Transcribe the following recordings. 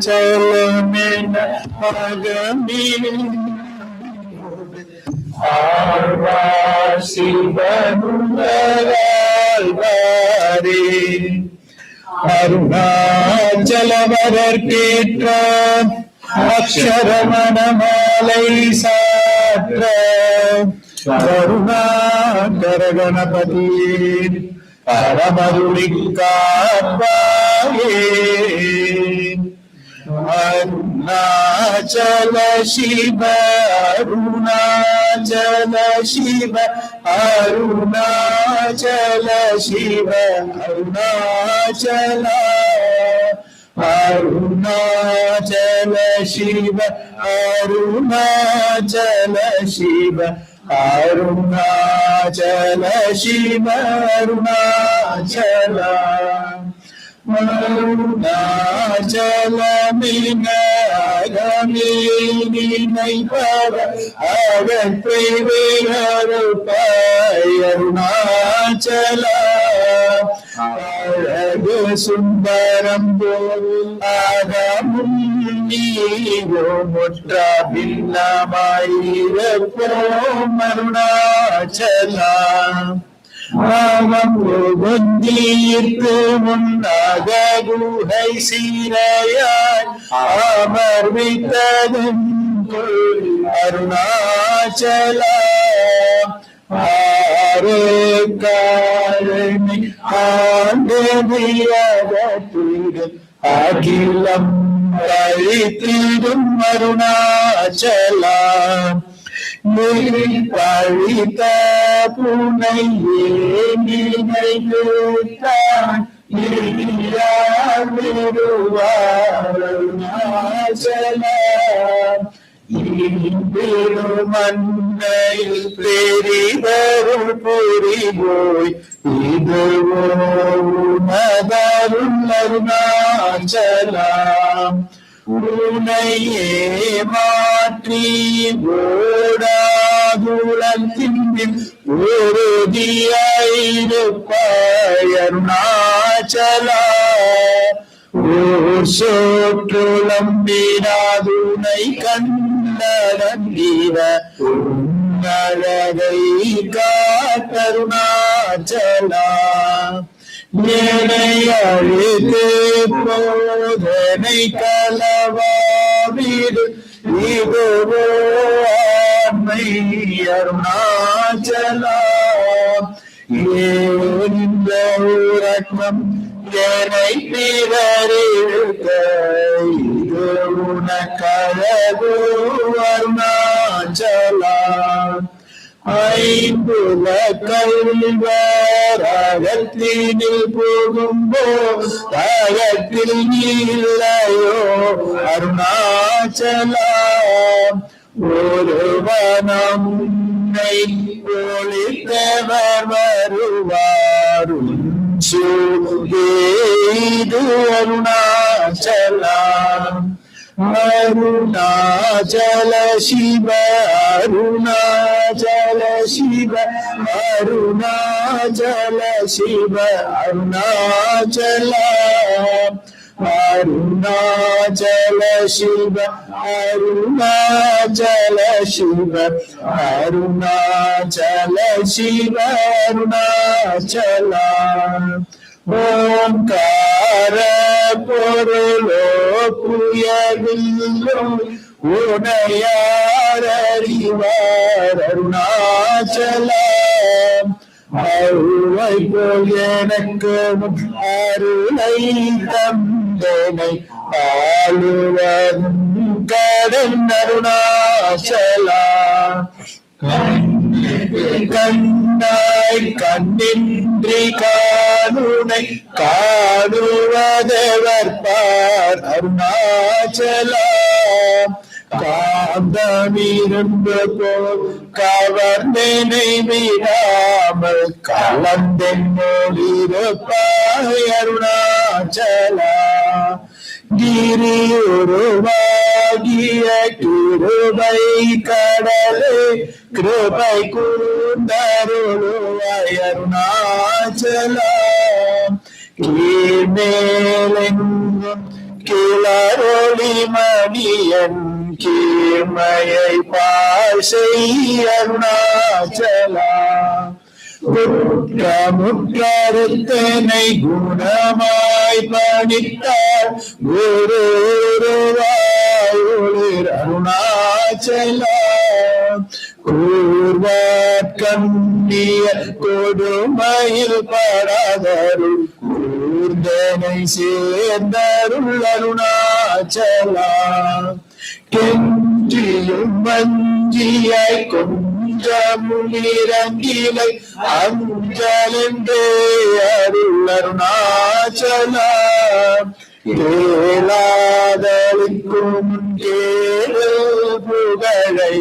அருணாச்சலமென அகமில் ஆழ்வார் சிவனுள்ளவாழ்வாரே. அருணாச்சலவதற்கேற்ற அக்ஷரமணமாலை சாற்ற கருணாகர கணபதியே பரமருளிக்காப்பாயே. அருணாச்சல சிவ அருணாச்சல சிவ அருணாச்சல சிவ அருணாச்சல அருணாச்சல சிவ அருணாச்சல சிவ அருணாச்சல சிவ அருணாச்சல அருணாச்சலமின அகமீனினைப்பவ அகத்தை வேறுபாய் அருணாச்சல அழகு சுந்தரம் போல் அகமும் நீரோ முற்ற பின்னமாயிருப்போம் அருணாச்சலா. அவந்தீர்க்கு முன்னாக குகை சீரையாய் அமர்வித்ததும் அருணாச்சலா. ஆறு காரணி ஆண்டதியகத்திடும் அகிலம் அழித்திடும் அருணாச்சலா. பழித்த புனையே நினைவுத்தான் அருணாச்சலா. மண்ணையில் பெரிதருள் புரிவோய் இதுவோ உனதருள் அருணாச்சலா. உனையே மாற்றி ஓடாதுளத்தின் உறுதியாயிருப்பாய் அருணாச்சலா. ஓர் சோற்றுளம்பினாதுனை கண்டீவ உன்னழகை காத்தருணாச்சலா. ஏனை அழித்து போதனை கலவாவிடு இதுவோ ஆண்மை அருணாச்சலா. ஏனிந்த உறக்கம் என்னை பிறரிழுக்க இது உனக்கழகோ அருணாச்சலா. ஐம்புல கல்வர் அகத்தினில் போகும்போ அகத்தில் இல்லையோ அருணாச்சலா. ஒருவனம் உன்னை ஒளித்தவர் வருவார் இது அருணாச்சலா. அருணாச்சல சிவ அருணாச்சல சிவ அருணாச்சல சிவ அருணாச்சல அருணாச்சல சிவ அருணாச்சல சிவ அருணாச்சல சிவ அருணாச்சல. ஓங்கார பொருளோ புயவில்லோ உனையார் அறிவார் அருணாச்சலா. அருளை போல் எனக்கு அருளை தந்தனை ஆளுவதும் கடன் அருணாச்சலா. கண்ணாய் கண்ணின்றி காணுனை காணுவதவர் பார் அருணாச்சலா. காந்தமிருந்து போல் கவர்ந்தனை விடாமல் கலந்தென்னோடிருப்பாய் அருணாச்சலா. கிரி உருவாகிய கிருபை கடலே கிருபை கூர்ந்தருளுவாய் அருணாச்சலம். கீழ்மேலெங்கும் கிளரொளி மணியன் கீழ்மையை பாசை அருணாச்சலம். குற்றமுற்றறுத்தனை குணமாய் பணித்தார் குருவாயுளிர் அருணாச்சலம். கூர்வாட்கண்ணிய கொடுமையில் படாதருள் கூர்ந்தனை சேர்ந்தருள் அருணாச்சலம். கெஞ்சியும் வஞ்சியாய் கொஞ்சமுனிரங்கிலை அஞ்சலென்றே அருள் அருணாச்சலம். கேளாதளிக்கும் கேளு புகழை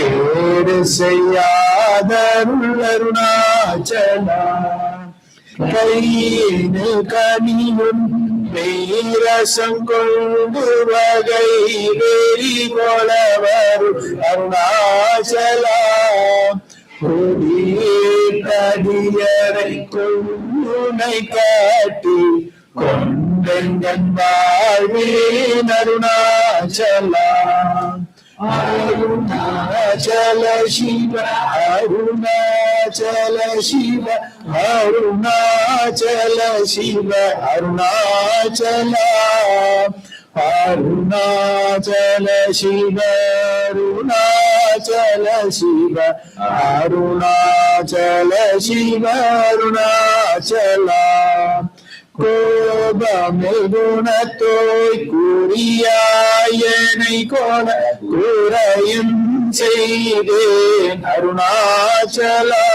ஏடு செய்யாதருள் அருணாச்சலம். கையினில் கனியும் வீரசங்கொண்டு வகை வெறி கொளவர் அருணாச்சலம். கொடியேற்றடியரை கொள்ளுனை காட்டி கொண்டெங்கன் வாழ்வேன் அருணாச்சலம். அருணாச்சல சிவ அருணாச்சல சிவ அருணாச்சல சிவ அருணாச்சலம். அருணாச்சல சிவ அருணாச்சல சிவ அருணாச்சல சிவ அருணாச்சலம். கோபமில் குணத்தோய் குறியாயனை கோல குறையும் செய்தேன் அருணாச்சலம்.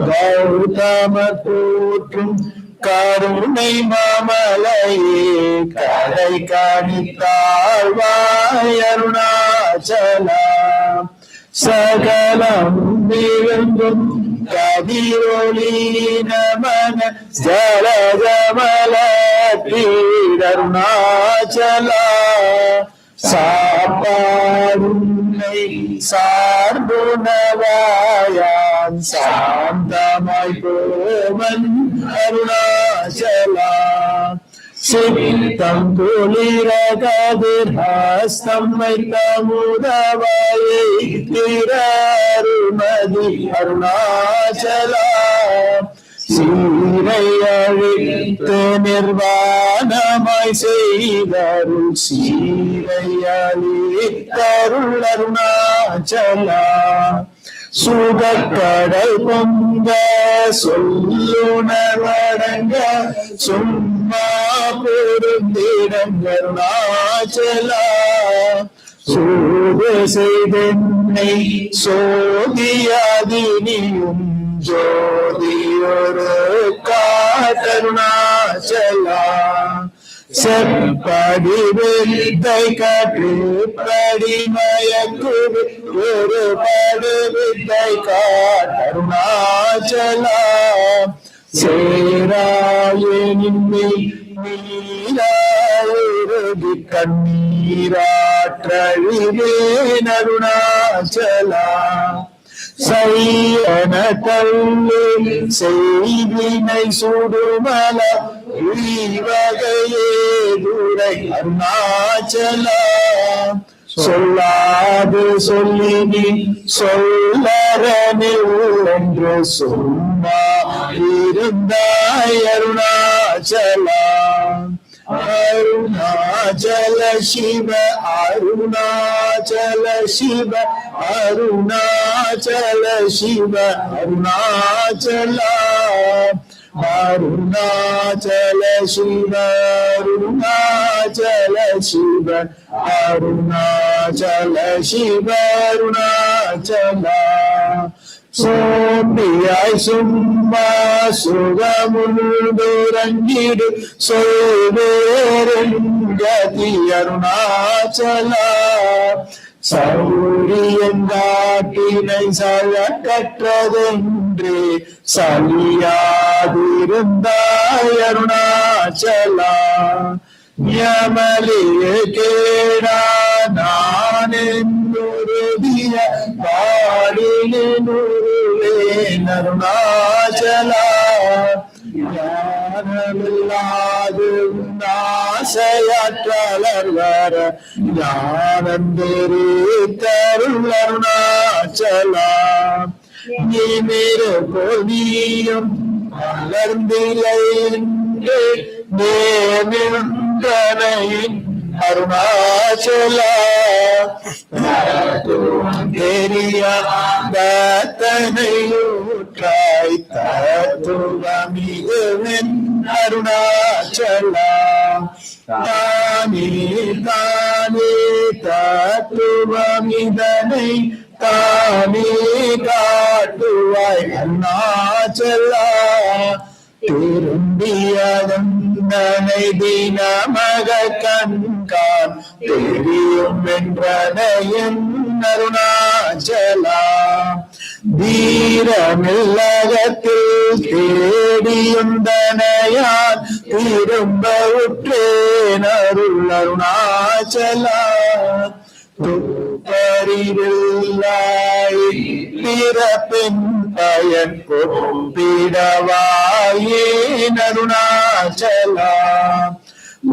கௌதமர் போற்றும் கருணை மாமலையே கரை காணித்தாழ்வாய் அருணாச்சலம். சகலம் விழுந்தும் கதிரொளி நமன ஜலஜமல அருணாச்சலம். சாப்பாடுன்னை சார்புணவாயான் சாந்தமாய் போவன் அருணாச்சலம். சித்தம் குளிர கதிர் ஹஸ்தம் வைத்த முதவாயை திரருமதி அருணாச்சலம். சீரை அழித்து நிர்வாணமாய் செய்தருள் சீரை அழித்தருள் அருணாச்சலம். சுகக்கடல் பொங்க சொல்லுணர்வடங்க சும்மா பொருந்திடம் அருணாச்சலம். சூது செய்தென்னை சோதியாதினியும் ஜோதியொரு காட்டருணாச்சலம். செப்படி வித்தை கற்றுப்படி மயக்குது ஒரு படு வித்தை காட்டருணாச்சலம். சேராயினின்மை நீராயுருகி கண்ணீராற்றழிவேன் அருணாச்சலம். சையன கல்லில் செய்வினை சுடுமல வகையே துரை அருணாச்சலம். சொல்லாது சொல்லினி சொல்லரனில் என்று சும்மா இருந்தாய் அருணாச்சலம். அருணாச்சல சிவ அருணாச்சல சிவ அருணாச்சல சிவ அருணாச்சலம். அருணாச்சல சிவ அருணாச்சல சிவ அருணாச்சல சிவ அருணாச்சலம். சோம்பியாய் சும்மா சுகமுள்ளுரங்கிடு சொல்வேருங்கதி அருணாச்சலம். சௌரியங்காட்டினை சல கற்றதென்று சலியாதிருந்தாய் அருணாச்சலம். யமலியே கேடா நானென்னுருதிய பாடினுருவேன் அருணாச்சலா. ஞானமில்லாது ஆசையாற்றலர் வர ஞானந்தெரித்தருள் அருணாச்சலா. நீ மேரு பொதியும் வளர்ந்திலை என்று நேமின்றனையின் அருணாச்சலா. தெரியாதனையூற்றாய் தத்துவமிகுவென் அருணாச்சலா. தானே தானே தத்துவமிதனை தானே காட்டுவாய் அருணாச்சலா. திரும்பியதனை தினமக கண்கான் தெரியும் என்றனையன் அருணாச்சலா. தீரமில்லகத்தில் தேடியுந்தனையான் திரும்ப உற்றேன் அருள் அருணாச்சலா. துப்பறிவில்லாய் பிறப்பின் பயன் பொறுப்பிடவாயேன் அருணாச்சலா.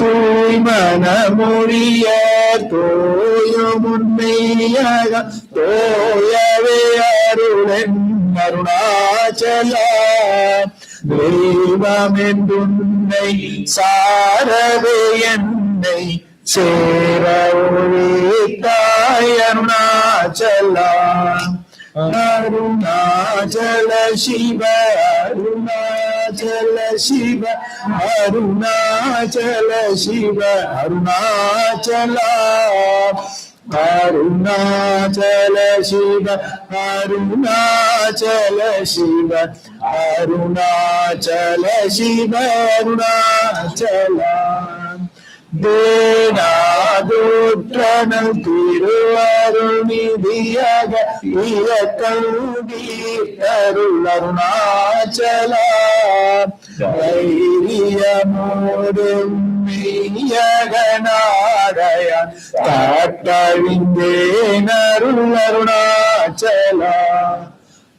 தூய்மனமொழிய தோயும் உண்மையாக தோயவே அருளென் அருணாச்சலா. தெய்வமென்றுன்னை சாரவே என்னை சேர ஒழித்தாய் அருணாச்சலா. அருணாச்சல சிவ அருணாச்சல சிவ அருணாச்சல சிவ அருணாச்சலா. அருணாச்சல சிவ அருணாச்சல சிவ அருணாச்சல சிவ அருணாச்சலா. தேனாதோற்றனல் திருவருணிதியாக இயக்கல்வி அருள் அருணாச்சலா. தைரியமோடு மெய்யகனாரையான் காட்டழிந்தேன் அருள் அருணாச்சலா.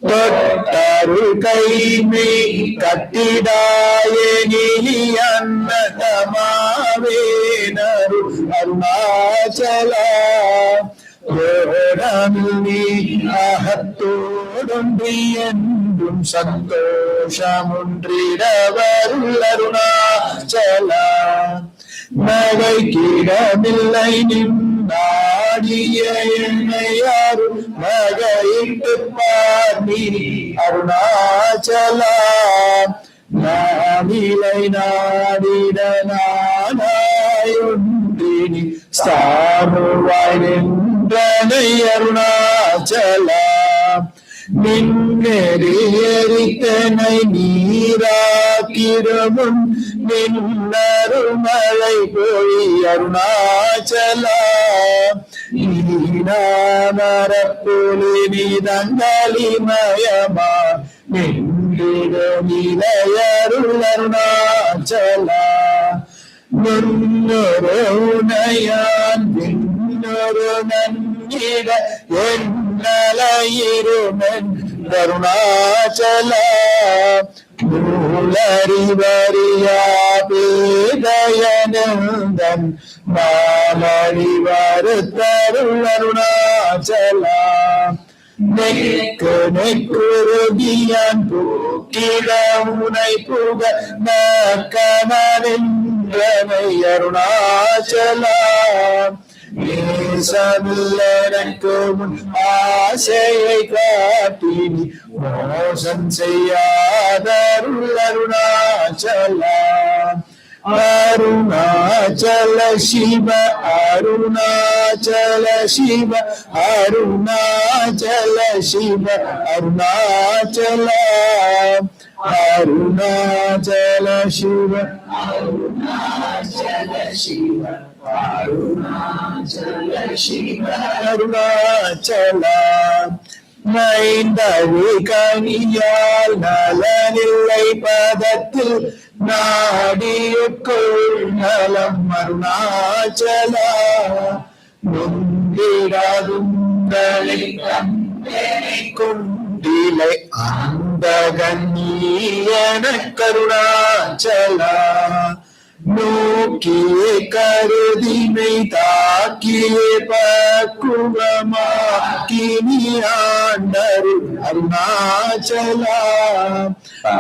தொட்டருள் கைமை கட்டிடாயனிலி அன்னதமாவேனருள் அருணாச்சலா. நீ அகத்தோடொன்றி என்றும் சந்தோஷமொன்றிடவருள் அருணாச்சலா. நகைக்கிடமில்லை நின்னாடிய என்னையாரும் நகையிட்டு பார்மி அருணாச்சலா. நாவிலை நாடிட நானாயொன்றினி ஸ்தானுவாய் நின்றனை அருணாச்சலா. நின்னெறியறித்தனை நீராக்கிரமுன் நின்னருமழை பொழி அருணாச்சலா. நீனாமரப்புலி நிதங்களிமயமா நின்றிடமிலையருள் அருணாச்சலா. நுண்ணுருணையான் விண்ணொரு நன்னிட என்னலையிருமென் அருணாச்சலா. நூலறிவறியா பேதயனந்தன் மாலறிவருத்தருள் அருணாச்சலா. நெக்கு நெக்குருகியான் பூக்கிட உனை புக நக்கனென்றனை அருணாச்சலா. நேசமில்லனக்கு முன் ஆசையை காட்டினி மோசம் செய்யாதருள் அருணாச்சலா. அருணாச்சல சிவ அருணாச்சல சிவ அருணாச்சல சிவ அருணாச்சலா. அருணாச்சல சிவ அருணாச்சல சிவ அருணாச்சல சிவ அருணாச்சலா. நைந்தழி கனியால் நலனில்லை பதத்தில் நாடியுக்குள் நலம் அருணாச்சலா நொந்திடாதுங்களை கொண்டிலை அந்த கண்ணீயன கருணாச்சலா நோக்கிய கருதினை தாக்கிய பக்குவமாக்கினியாண்டரு அருணாச்சலா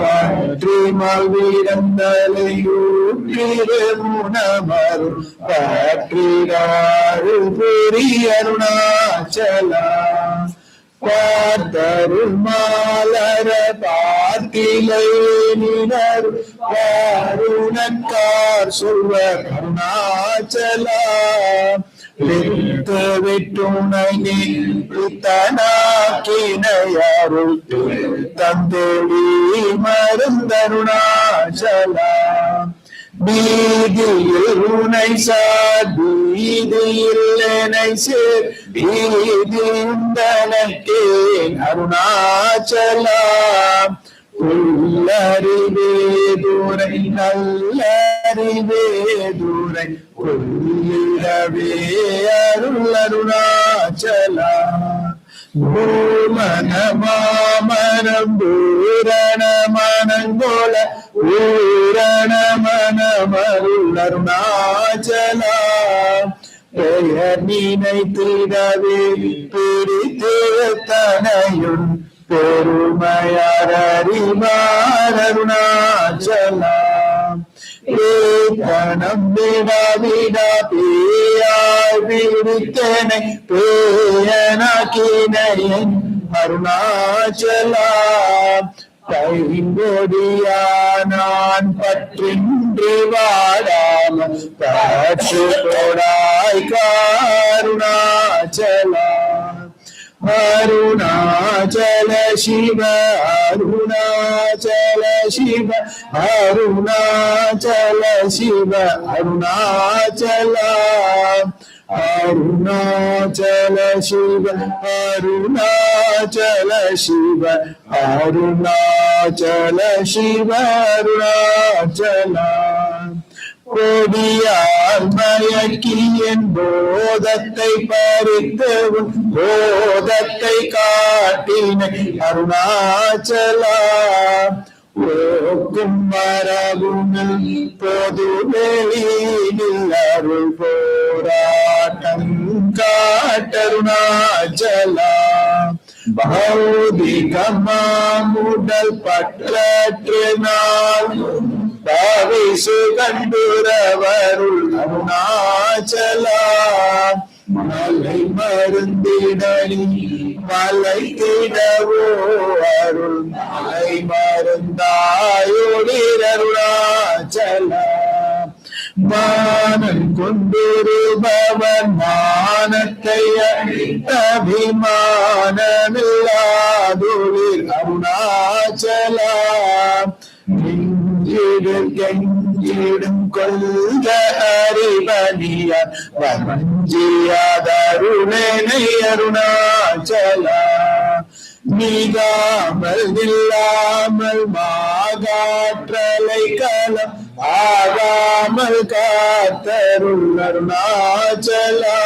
பற்றி மல்விடந்தலையூற்றிருமுனமரு பற்றிடாறு புரி அருணாச்சலா பார்த்தருள் மாலர பார்த்திலை நினர் வாருணக்கார் சொல்வர் அருணாச்சலா விட்டு விட்டுணை நீத்தனாக்கினையாருள் தந்தொழி மருந்தருணாச்சலா பீதியில் உனை சார் பீதியில் என்னை சேர் பீதியுந்தனக்கேன் அருணாச்சலா உள்ளறிவே துரை நல்லறிவே துரை உள்ளிடவே அருள் அருணாச்சலா பூமன மாமரம் பூரண மனங்கோல பூரண மனமருள் அருணாச்சலா பெயர் நினைத்திடவே பிடித்தனையுன் பெருமையாரிமார் அருணாச்சலா ஏத்தனம் விடா விடா பேயாய் விடுத்தனை பேயனாக்கினையன் அருணாச்சலா கைங்கொடியானான் பற்றின்றி வாடாம பற்று கொடாய் கருணாச்சலா அருணாச்சல சிவ அருணாச்சல சிவ அருணாச்சல சிவ அருணாச்சலா அருணாச்சல சிவ அருணாச்சல சிவ அருணாச்சல சிவ அருணாச்சலா கொடியார் மயக்கி என் போதத்தை பறித்தவும் போதத்தை காட்டினை அருணாச்சலா ஓக்கும் மரபுணல் பொது வெளியில் அருள் போராட்டம் காட்டருணாச்சலா பௌதிகமாமுடல் பற்றற்று நாள் பாவிசு கண்டுரவருள் அருணாச்சலா மலை மருந்திடனி மலை திடவோ அருள் மலை மருந்தாயோடிர் அருணாச்சலா மானன் கொண்டிருபவன் மானத்தை அபிமானமில்லாதுளிர் அருணாச்சலா கெஞ்சிடும் கொள்க அறிவனியார் வஞ்சியாதருணனை அருணாச்சலா நீகாமல் நில்லாமல் மாகாற்றலை களம் ஆகாமல் காத்தருள் அருணாச்சலா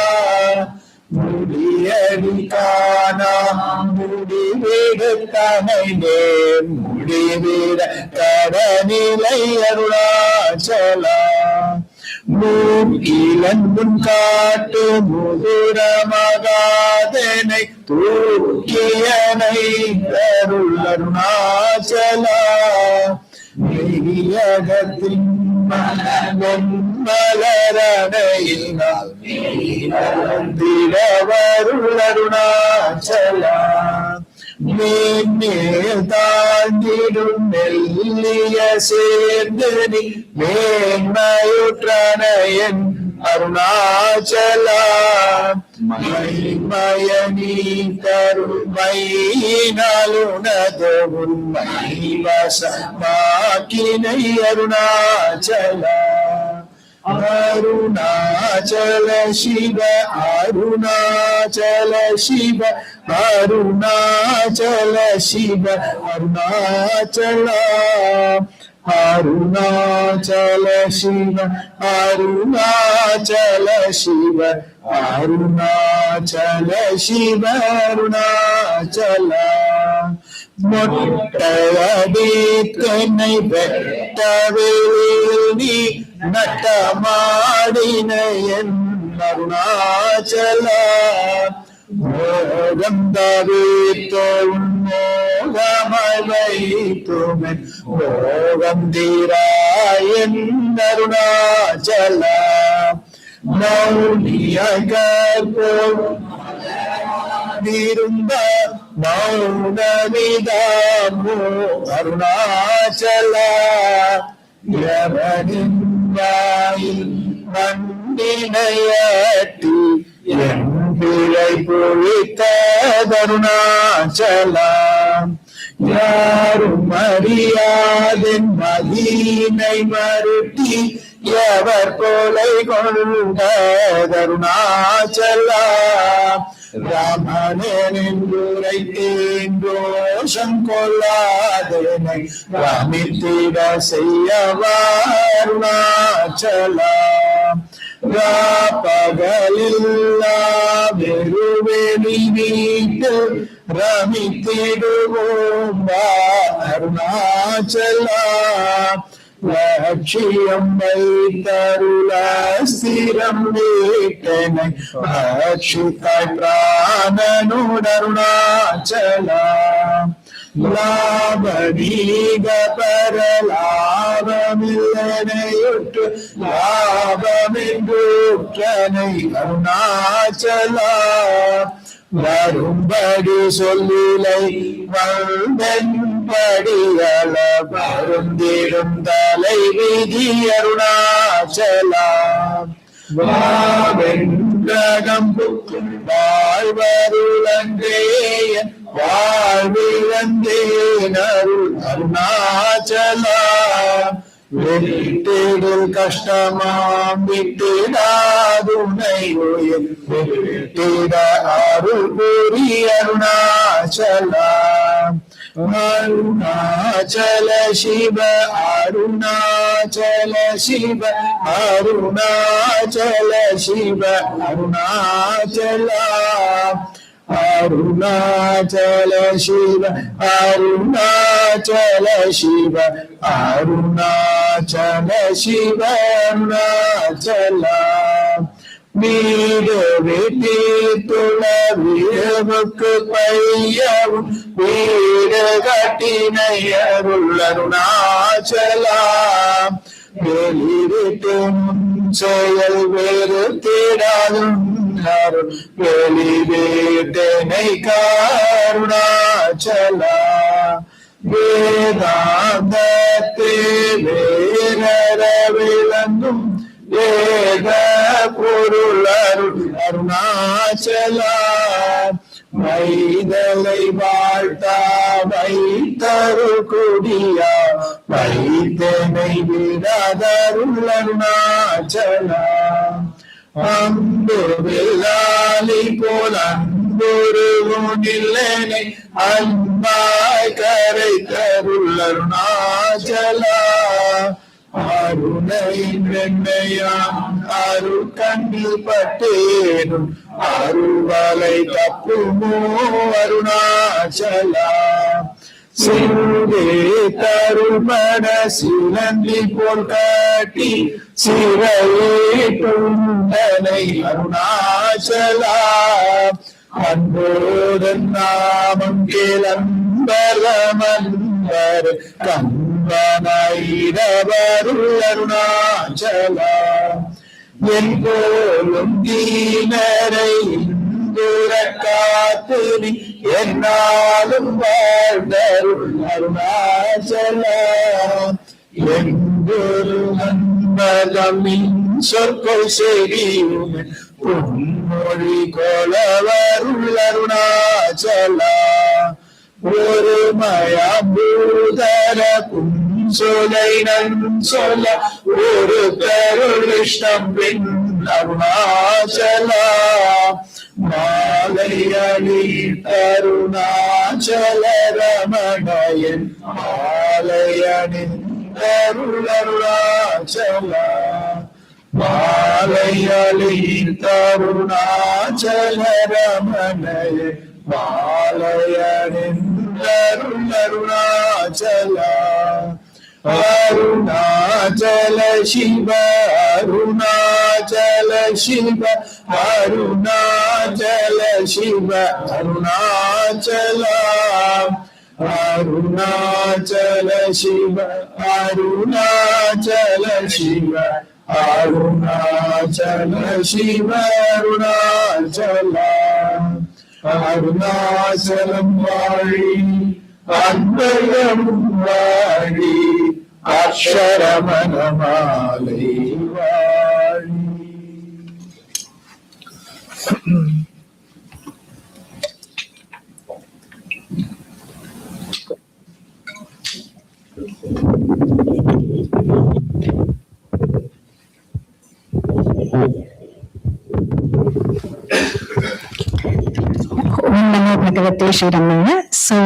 முடியடி காணா முடிவிடு தனை நேர் முடிவிட கடனிலை அருணாச்சலா மூக்கிலன் முன் காட்டு முதுரமகாதனை தூக்கியனை அருள் அருணாச்சலா மெய்யகத்தின் மலரணையினால் திடவருள் அருணாச்சலா மேன்மேல் தாண்டிடும் மெல்லிய சேர்ந்தனி மேன்மையுற்றனையன் அருணாச்சலா மயனி கருமையினாலுனது உண்மை வசமாக்கினை அருணாச்சலா அருணாச்சல சிவ அருணாச்சல சிவ அருணாச்சல சிவ அருணாச்சல அருணாச்சல சிவ அருணாச்சல சிவ அருணாச்சல சிவ அருணாச்சல மொட்டையடித்தனை வெட்டவில் நீ நட்டமாடின என் அருணாச்சல மோகம் தவித்த உன்மோகமாய் வைத்துமென் மோகம் தீராயன் அருணாச்சல மௌனியாய் கற்போம் இருந்த மௌனமிதாமோ அருணாச்சல எவனின் வாயில் மண்ணினையட்டி என் பிழை பொழித்த அருணாச்சல யாரும் அறியாதென் மதீனை மறுட்டி எவர் கொலை கொண்ட அருணாச்சல ராமனென்றுரை தோஷம் கொள்ளாதேனை ராமித்திட செய்யவா அருணாச்சல பகலில்லா வெறுவெளி வீட்டு ரமித்திடுவோம் அருணாச்சல லட்சியம் வைத்தருள ஸ்திரம் வீட்டனை ரட்சித்தாய் பிராணனுடருணாச்சல லாபநீக பரலாபமில்லனையுற்று லாபமென்றூற்றனை அருணாச்சல வரும்படி சொல்லிலை வந்தன்படிகள வருந்திடும் தலை விதி அருணாச்சல வாவென்றகம் வாழ்வருளன்றேயன் வாழ்விழந்தேன் அருள் அருணாச்சல விட்டிடில் கஷ்டமாம் விட்டிடாதுனை விட்டிட அருள் புரி அருணாச்சல அருணாச்சல சிவ அருணாச்சல சிவ அருணாச்சல சிவ அருணாச்சல அருணாச்சல சிவ அருணாச்சல சிவ அருணாச்சல சிவ அருணாச்சல வீடு வீட்டித்துள்ள வீரமுக்கு பையவும் வீடு கட்டினை அருள் அருணாச்சல வெளிவிட்டு முன் செயல் வேறு தேடாதும் அருள் வெளிவேட்டனை கருணாச்சல வேதாந்தத்தே வேற விளங்கும் வேத பொருள் அருள் அருணாச்சல வைதலை வாழ்த்தா வைத்தரு குடியா வைத்தனை விடாதருள் அருணாச்சல அன்பு வெள்ளாலி போல் அன்புருவனில்லை அன்பாய் கரை தருள் அருணாச்சல அருணையின் வெண்மையாம் அருள் கண்ணில் பட்டேனும் அருள்வலை தப்புமோ அருணாச்சல சிறுவே தருள் மன சிலந்தி போல் காட்டி சிறையே துண்டனை அருணாச்சல அன்போதன் நாமம் கேளம்பரமன்பர் கம்பனைரவருள் அருணாச்சல என் போலும் தீனரை காத்து நீ என்னாலும் வாழ்ந்தருள் அருணாச்சல எங்கொரு நண்பகமின் சொற்கள் செவியும் பொன்மொழி கொலவருள் அருணாச்சல ஒரு மயம்பூதர சுலை சொல்ல ஒரு கருளிஷ்டம் பின் அருணாச்சலா மாலையணி அருணாச்சல ரமணயன் மாலையணி அருணாச்சலா மாலையணி அருணாச்சல ரமணயன் மாலையணி அருணாச்சலா அருணாச்சல சிவ அருணாச்சல சிவ அருணாச்சல சிவ அருணாச்சல அருணாச்சல சிவ அருணாச்சல சிவ அருணாச்சல சிவ அருணாச்சல அருணாச்சலம் வாழி அன்பயம் வாழி அக்ஷரமணமாலை வாழி. So,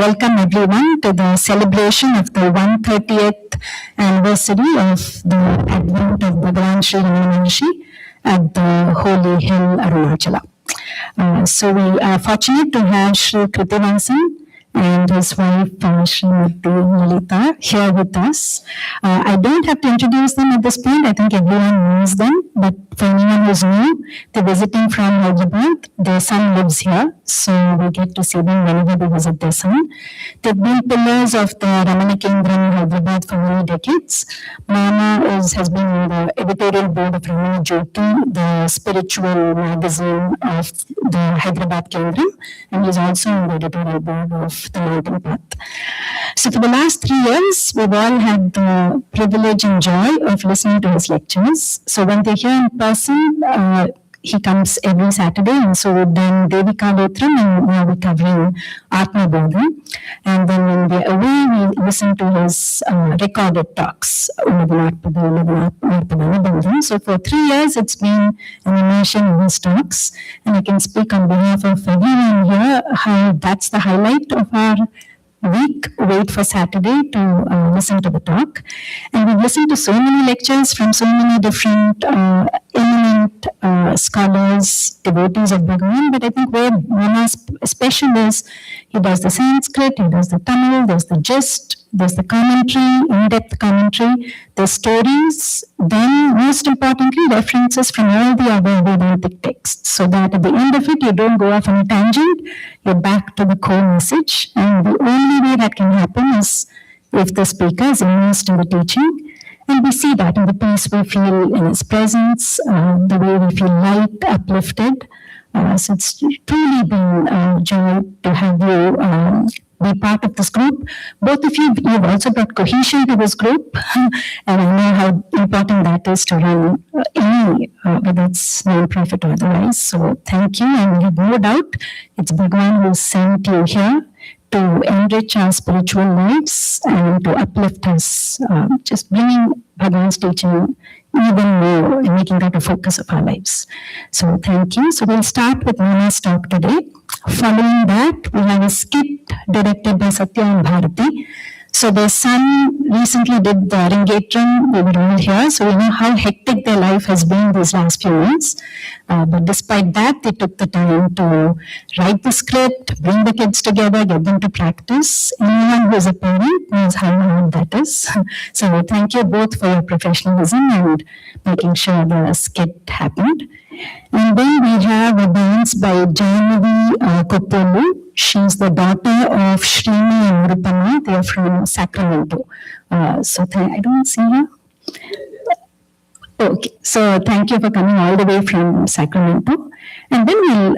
welcome everyone to the celebration of the 130th anniversary of the advent of Bhagavan Sri Ramana Maharshi at the Holy Hill Arunachala. So, we are fortunate to have Sri Kritivasan and his wife Srimati Lalita here with us. I don't have to introduce them at this point. I think everyone knows them. But for anyone who's new, they're visiting from Hyderabad. Their son lives here, so we get to see them whenever they visit their son. They've been pillars of the Ramana Kendra in Hyderabad for many decades. Mama has been on the editorial board of Ramana Jyoti, the spiritual magazine of the Hyderabad Kendra, and he's also on the editorial board of the Mountain Path. So for the last 3 years, we've all had the privilege and joy of listening to his lectures. So when they're here in person, he comes every Saturday, and so we've done Devika Lotram, and now we're covering Atma Bodhan. And then when we're away, we listen to his recorded talks. So for 3 years, it's been an immersion in his talks, and I can speak on behalf of everyone here how that's the highlight of our week. Wait for Saturday to listen to the talk. And we've listened to so many lectures from so many different eminent scholars, devotees of Bhagavan. But I think where Mana's special is, he does the Sanskrit, he does the Tamil, there's the gist, there's the commentary, in-depth commentary, the stories, then most importantly, references from all the other Vedantic texts, so that at the end of it, you don't go off on a tangent, you're back to the core message. And the only way that can happen is if the speaker is immersed in the teaching. And we see that in the peace we feel in his presence, the way we feel light, uplifted. So it's truly been a joy to have you be part of this group. Both of you, you've also brought cohesion to this group, and I know how important that is to run any, whether it's non-profit or otherwise. So thank you, and we have no doubt it's Bhagavan who sent you here to enrich our spiritual lives and to uplift us, just bringing Bhagavan's teaching even more and making that a focus of our lives. So thank you. So we'll start with Mana's talk today. Following that, we have a skit directed by Satya and Bharati. So their son recently did the Ringetram. We were all here, so we know how hectic their life has been these last few months. But despite that, they took the time to write the script, bring the kids together, get them to practice. Anyone who is a parent knows how hard that is. So thank you both for your professionalism and making sure the skit happened. And then we have a dance by Janavi Koppolu. She's the daughter of Srini and Rupama. They are from Sacramento. So I don't see her. Okay, so thank you for coming all the way from Sacramento. And then we'll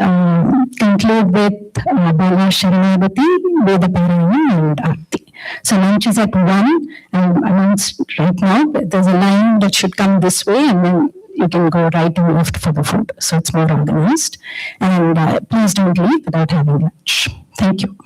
conclude with Bala Sharanavati, Vedaparayana and Aarti. So lunch is at 1. Announced right now. There's a line that should come this way, and then you can go right and left for the food. So it's more organized. And please don't leave without having lunch. Thank you.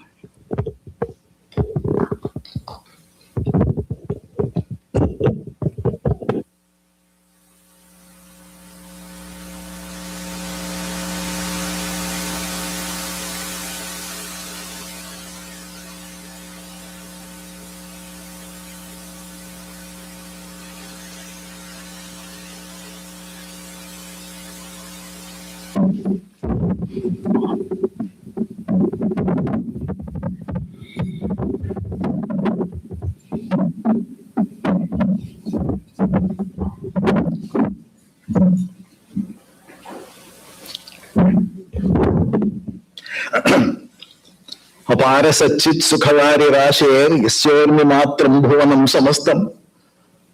अपार सच्चित् सुखवारि राशेर यस्योर्मि मात्रं भुवनं समस्तं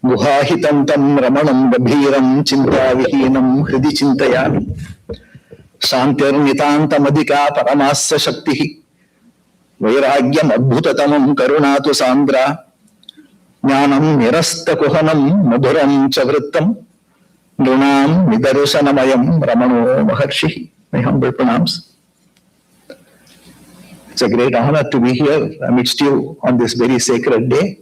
गुहाहितं तं रमणं गभीरं चिन्ताविहीनं हृदि चिन्तयामि शान्तिर्नितान्तमधिका परमास्य शक्तिः वैराग्यम् अद्भुततमं करुणातु सान्द्रा ज्ञानं निरस्तकुहनं मधुरं च वृत्तं नृणां निदर्शनमयं रमणो महर्षिः. My humble pronounce. It's a great honor to be here amidst you on this very sacred day.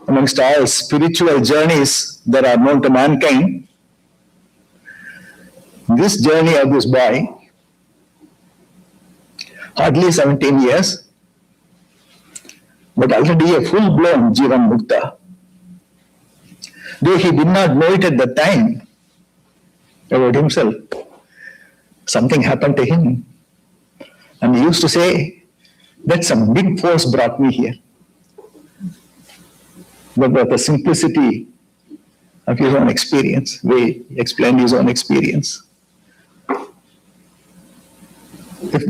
Amongst all spiritual journeys that are known to mankind, this journey of this boy, hardly 17 years, but already a full-blown Jivan Mukta. Though he did not know it at the time about himself, something happened to him. And he used to say that some big force brought me here. But with the simplicity of his own experience, he explained his own experience. If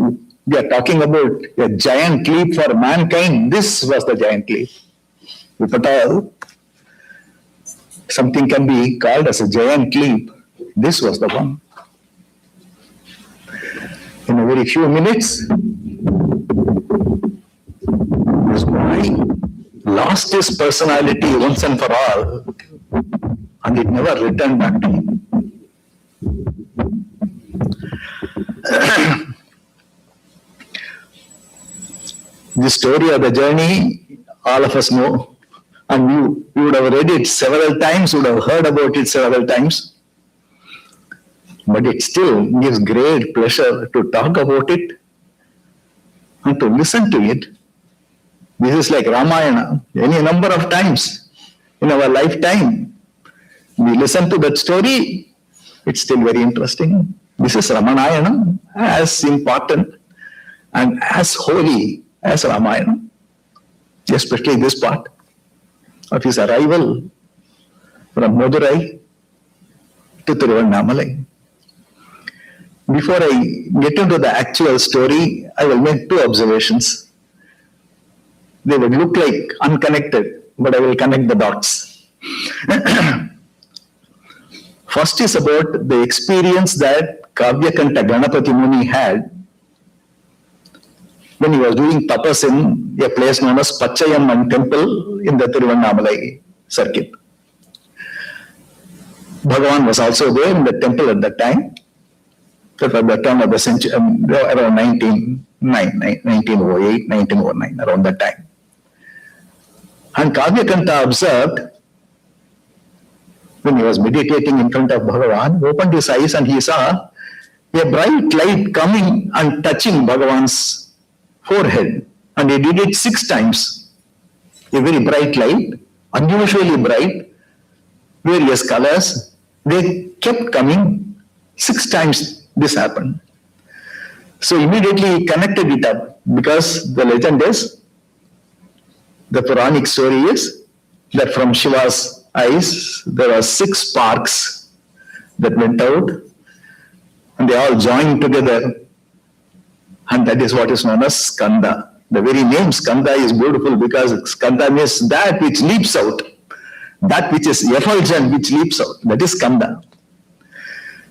we are talking about a giant leap for mankind, this was the giant leap. If at all something can be called as a giant leap, this was the one. In a very few minutes, this boy lost his personality once and for all, and it never returned back to him. This story of the journey, all of us know, and you would have read it several times, would have heard about it several times. But it still gives great pleasure to talk about it and to listen to it. This is like Ramayana. Any number of times in our lifetime, we listen to that story, it's still very interesting. This is Ramayana, as important and as holy as Ramayana, especially this part of his arrival from Madurai to Tiruvannamalai. Before I get into the actual story, I will make two observations. They would look like unconnected, but I will connect the dots. First is about the experience that Kavyakanta Ganapati Muni had when he was doing tapas in a place known as Pachayamman temple in the Tiruvannamalai circuit. Bhagavan was also there in the temple at that time. At the turn of the century, around 1908, 1909, around that time. And Kavyakanta observed, when he was meditating in front of Bhagavan, opened his eyes and he saw a bright light coming and touching Bhagavan's forehead. And he did it 6 times. A very bright light, unusually bright, various colors. They kept coming 6 times. This happened. So immediately he connected it up, because the legend is, the Puranic story is, that from Shiva's eyes there were 6 sparks that went out and they all joined together, and that is what is known as Skanda. The very name Skanda is beautiful because Skanda means that which leaps out, that which is effulgent, which leaps out. That is Skanda.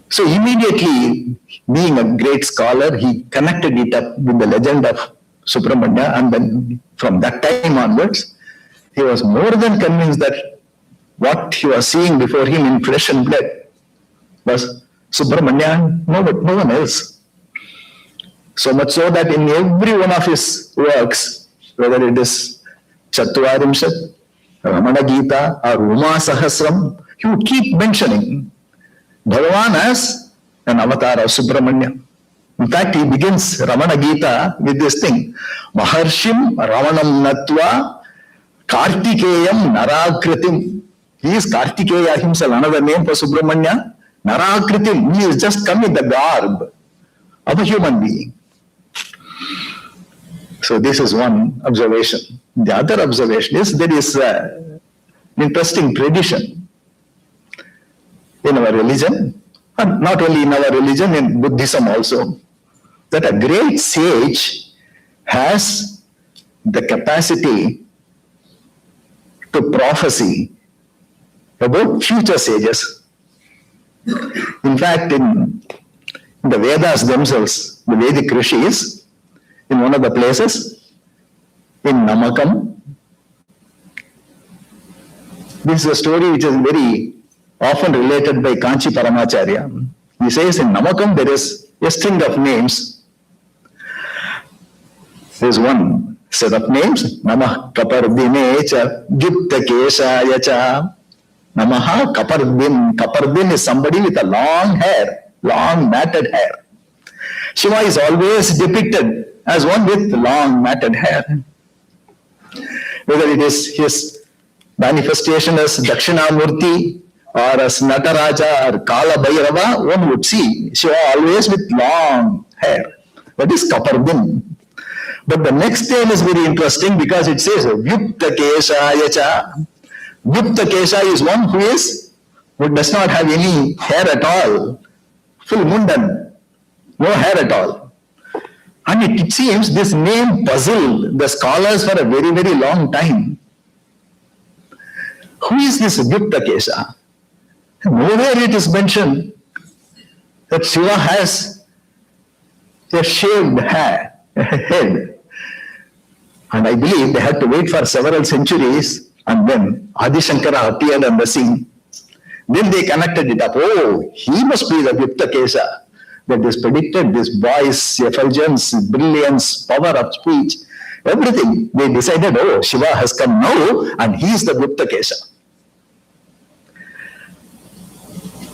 So immediately, being a great scholar, he connected it up with the legend of Subramanya, and then from that time onwards, he was more than convinced that what he was seeing before him in flesh and blood was Subramanya and no one else. So much so that in every one of his works, whether it is Chatvarimshat, Ramana Gita or Uma Sahasram, he would keep mentioning Bhagavan as an avatar of Subramanya. In fact, he begins Ramana Gita with this thing, Maharshim Ramanam Natva Kartikeyam Narakritim He is Kartikeya himself, another name for Subramanya. Narakritim, he is just come in the garb of a human being. So this is one observation. The other observation is there is an interesting tradition in our religion, and not only in our religion, in Buddhism also, that a great sage has the capacity to prophesy about future sages. In fact, in the Vedas themselves, the Vedic rishis, in one of the places, in Namakam, this is a story which is very often related by Kanchi Paramacharya. He says in Namakam there is a string of names. There is one set of names, Namah Kapardine cha Gyupta Keshaya cha. Namaha Kapardin. Kapardin is somebody with a long hair, long matted hair. Shiva is always depicted as one with long matted hair. Whether it is his manifestation as Dakshinamurti or as Nataraja or Kala Bhairava, one would see Shiva always with long hair. That is Kapardin. But the next name is very interesting because it says Vyukta Keshaya cha. Vyukta Kesha is one who does not have any hair at all, full mundan, no hair at all. And it seems this name puzzled the scholars for a very, very long time. Who is this Vyukta Kesha? Nowhere it is mentioned that Shiva has a shaved head. And I believe they had to wait for several centuries, and then Adi Shankara appeared on the scene. Then they connected it up. Oh, he must be the Vyukta Kesha that is predicted, this boy's effulgence, brilliance, power of speech, everything. They decided, oh, Shiva has come now and he is the Vyukta Kesha.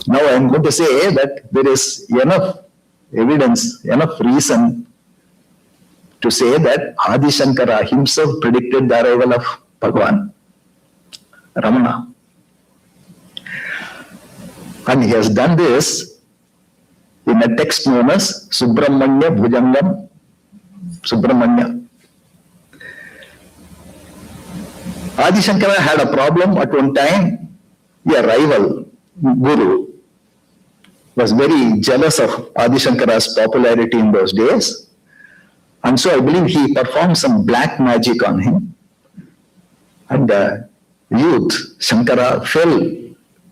Now I am going to say that there is enough evidence, enough reason to say that Adi Shankara himself predicted the arrival of Bhagavan, Ramana. And he has done this in a text known as Subramanya Bhujangam Subramanya. Adi Shankara had a problem at one time. A rival guru was very jealous of Adi Shankara's popularity in those days. And so I believe he performed some black magic on him. And the youth, Shankara, fell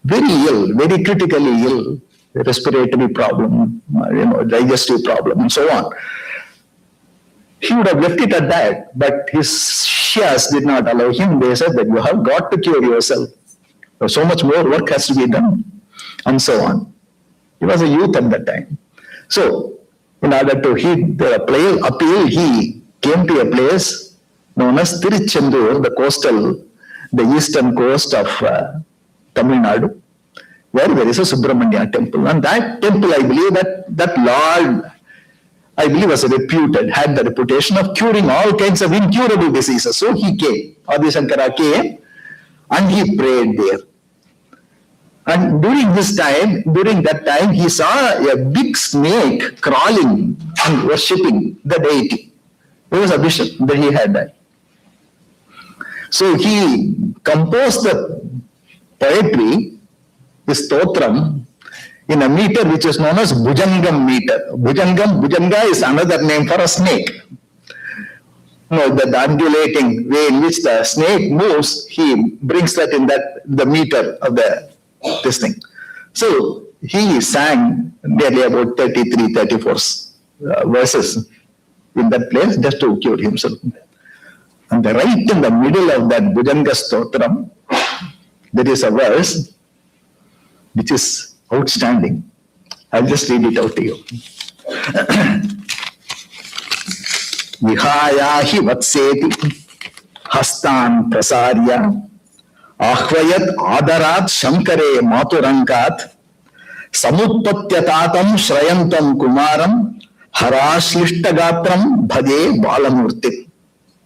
very ill, very critically ill, respiratory problem, digestive problem, and so on. He would have left it at that, but his Shias did not allow him. They said that you have got to cure yourself. So much more work has to be done, and so on. He was a youth at that time. So, in order to heed the appeal, he came to a place known as Tiruchendur, the eastern coast of Tamil Nadu, where there is a Subramanya temple. And that temple, I believe that Lord, I believe was reputed, had the reputation of curing all kinds of incurable diseases. So he came, Adi Shankara came, and he prayed there. And during that time, he saw a big snake crawling and worshipping the deity. He was a bishop that he had that. So he composed the poetry, his stotram, in a meter which is known as Bhujangam meter. Bhujanga is another name for a snake. The undulating way in which the snake moves, he brings that in the meter of this thing. So he sang nearly about 33, 34 verses in that place just to cure himself. And right in the middle of that Bhujanga Stotram, there is a verse which is outstanding. I'll just read it out to you. Vihayahi vatseti hastan prasarya ahvayat adarat shankare maturankat samutpatyatatam shrayantam kumaram harashlishtagatram bhade balamurti.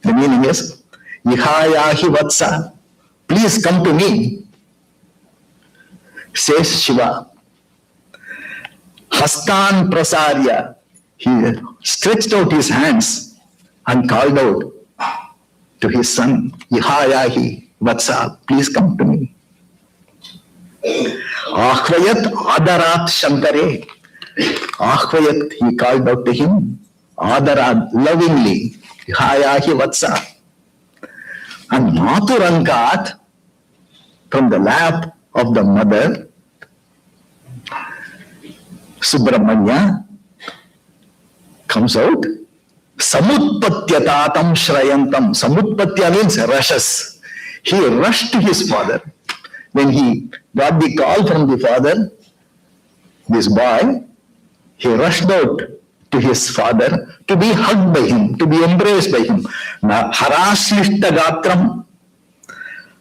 The meaning is, Vihayahi vatsa, please come to me. says Shiva. Hastan prasarya. He stretched out his hands and called out to his son, Ihayahi, Vatsa, please come to me. Ahvayat adarat shankare. Ahvayat, he called out to him, adarat, lovingly, Ihayahi, Vatsa. And Maturankat, from the lap of the mother, Subramanya, comes out. Samutpatyatatam shrayantam. Samutpatya means rushes. He rushed to his father. When he got the call from the father, this boy, he rushed out to his father to be hugged by him, to be embraced by him. Haraslishta gatram.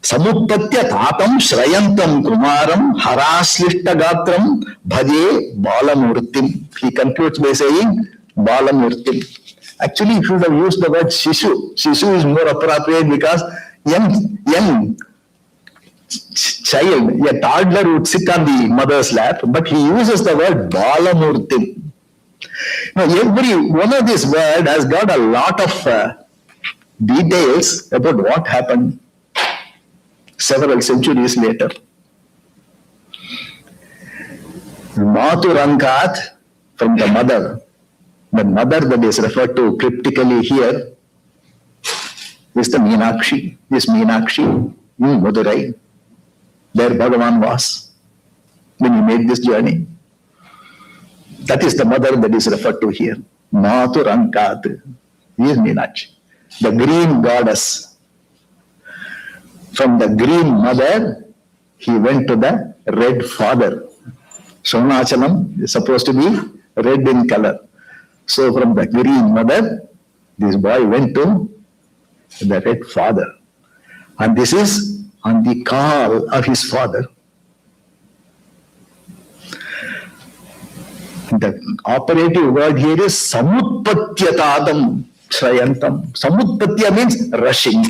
Samutpatya tatam shrayantam kumaram haraslishta gatram bhaje balamurtim. He concludes by saying balamurtim. Actually, he should have used the word Shishu. Shishu is more appropriate because young child, a toddler would sit on the mother's lap, but he uses the word Balamurti. Now, every one of these words has got a lot of details about what happened several centuries later. Maturankat, from the mother. The mother that is referred to cryptically here is the Meenakshi. This Meenakshi in Madurai, there Bhagavan was when he made this journey. That is the mother that is referred to here. Maturankat. He is Meenakshi, the green goddess. From the green mother, he went to the red father. Swarnachalam is supposed to be red in color. So from the green mother, this boy went to the red father. And this is on the call of his father. The operative word here is samutpatyatadam shrayantam. Samutpatya means rushing.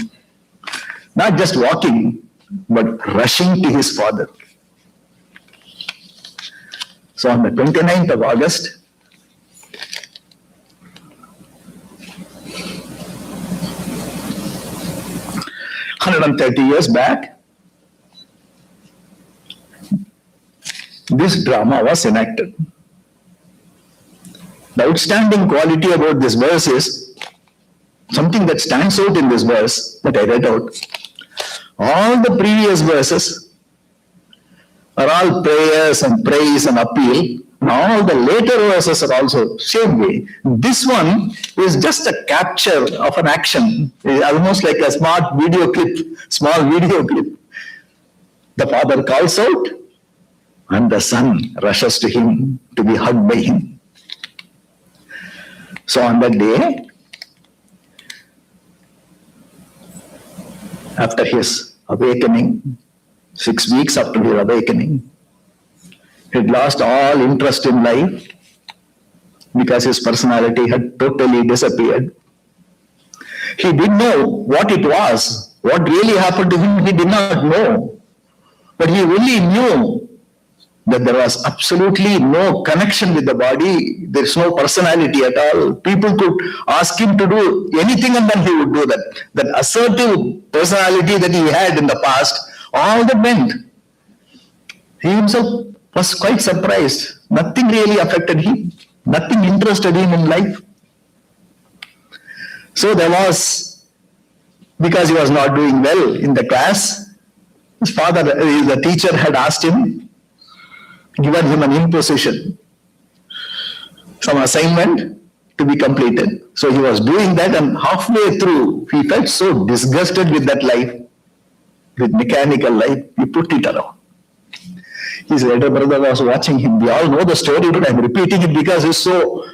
Not just walking, but rushing to his father. So on the 29th of August, 130 years back, this drama was enacted. The outstanding quality about this verse is something that stands out in this verse that I read out. All the previous verses are all prayers and praise and appeal. All the later verses are also same way. This one is just a capture of an action. It's almost like a small video clip. The father calls out and the son rushes to him to be hugged by him. So on that day, after his awakening, 6 weeks after his awakening, he had lost all interest in life because his personality had totally disappeared. He didn't know what it was. What really happened to him, he did not know. But he only knew that there was absolutely no connection with the body. There is no personality at all. People could ask him to do anything and then he would do that. That assertive personality that he had in the past, all that went. He himself was quite surprised. Nothing really affected him. Nothing interested him in life. So there was, because he was not doing well in the class, his father, the teacher had asked him, given him an imposition, some assignment to be completed. So he was doing that, and halfway through, he felt so disgusted with that life, with mechanical life, he put it around. His elder brother was watching him. We all know the story, but I'm repeating it because it's so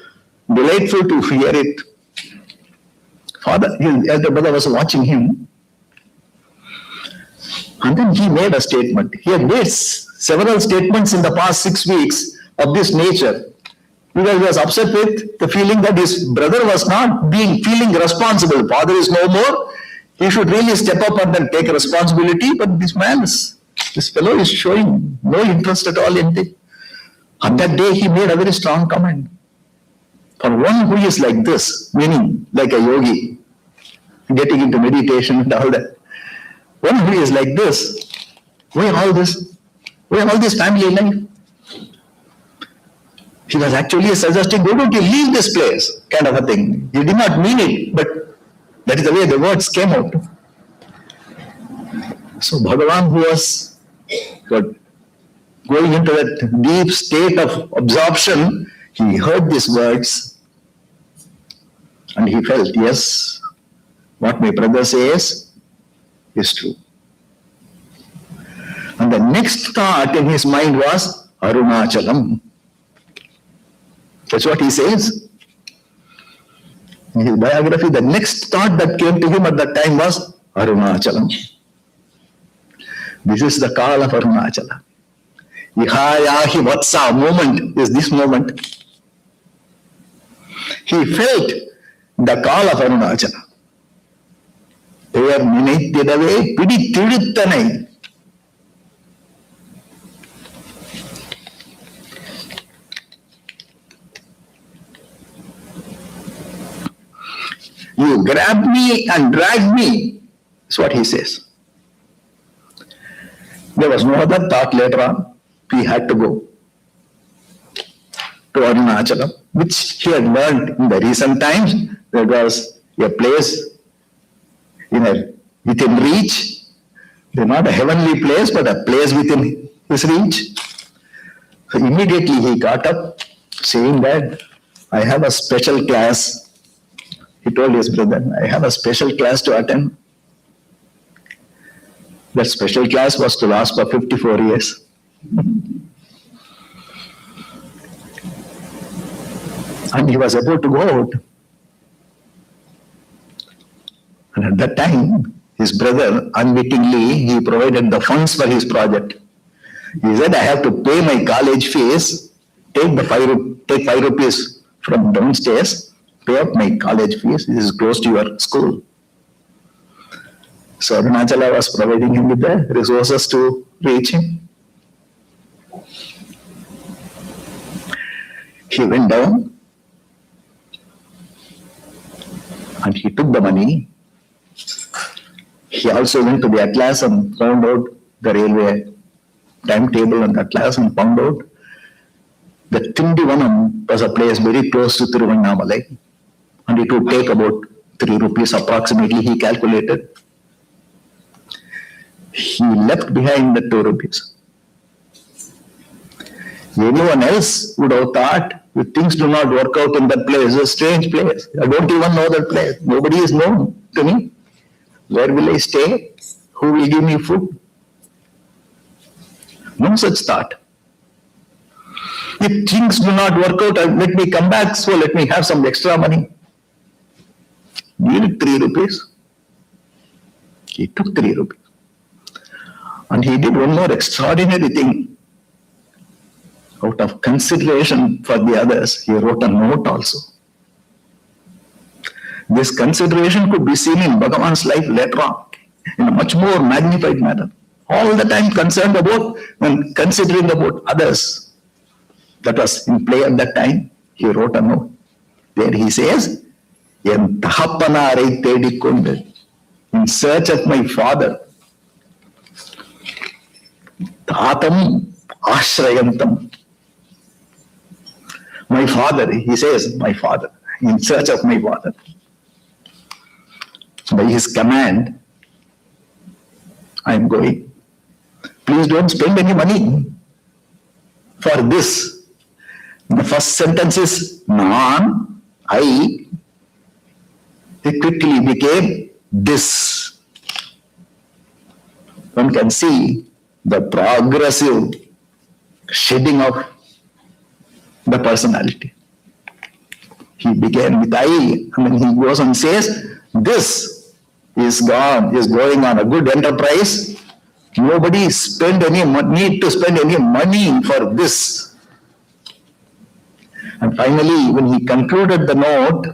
delightful to hear it. His elder brother was watching him, and then he made a statement. He had made several statements in the past 6 weeks of this nature, because he was upset with the feeling that his brother was not feeling responsible. Father is no more. He should really step up and then take responsibility. But this man is This fellow is showing no interest at all in it. On that day, he made a very strong comment. For one who is like this, meaning like a yogi, getting into meditation and all that, one who is like this, why all this? Why all this family life? He was actually suggesting, why don't you leave this place, kind of a thing. He did not mean it, but that is the way the words came out. So Bhagavan, who was going into that deep state of absorption, he heard these words and he felt, yes, what my brother says is true. And the next thought in his mind was Arunachalam. That's what he says. In his biography, the next thought that came to him at that time was Arunachalam. This is the call of Arunachala. Ihayahi Vatsa moment is this moment. He felt the call of Arunachala. Peer Ninaithidave Pidi Tidittanai. You grabbed me and dragged me. That's what he says. There was no other thought later on. He had to go to Arunachalam, which he had learned in the recent times. There was a place within reach. Not a heavenly place, but a place within his reach. So immediately he got up, saying that I have a special class. He told his brother, I have a special class to attend. That special class was to last for 54 years. And he was about to go out. And at that time, his brother, unwittingly, he provided the funds for his project. He said, I have to pay my college fees, take 5 rupees from downstairs, pay up my college fees. This is close to your school. So Arunachala was providing him with the resources to reach him. He went down and he took the money. He also went to the atlas and found out the railway timetable and atlas and found out that Tindivanam was a place very close to Tiruvannamalai, and it would take about 3 rupees approximately, he calculated. He left behind the 2 rupees. Anyone else would have thought, if things do not work out in that place, it's a strange place. I don't even know that place. Nobody is known to me. Where will I stay? Who will give me food? No such thought. If things do not work out, let me come back, so let me have some extra money. Needed 3 rupees. He took 3 rupees. And he did one more extraordinary thing. Out of consideration for the others, he wrote a note also. This consideration could be seen in Bhagavan's life later on, in a much more magnified manner. All the time concerned about and considering about others. That was in play at that time. He wrote a note. There he says, in search of my father, Tatam Ashrayantam. My father, he says, my father, in search of my father. By his command, I am going. Please don't spend any money for this. The first sentence is non, I. It quickly became this. One can see the progressive shedding of the personality. He began with I, and then he goes and says, this is going on a good enterprise. Nobody need to spend any money for this. And finally, when he concluded the note,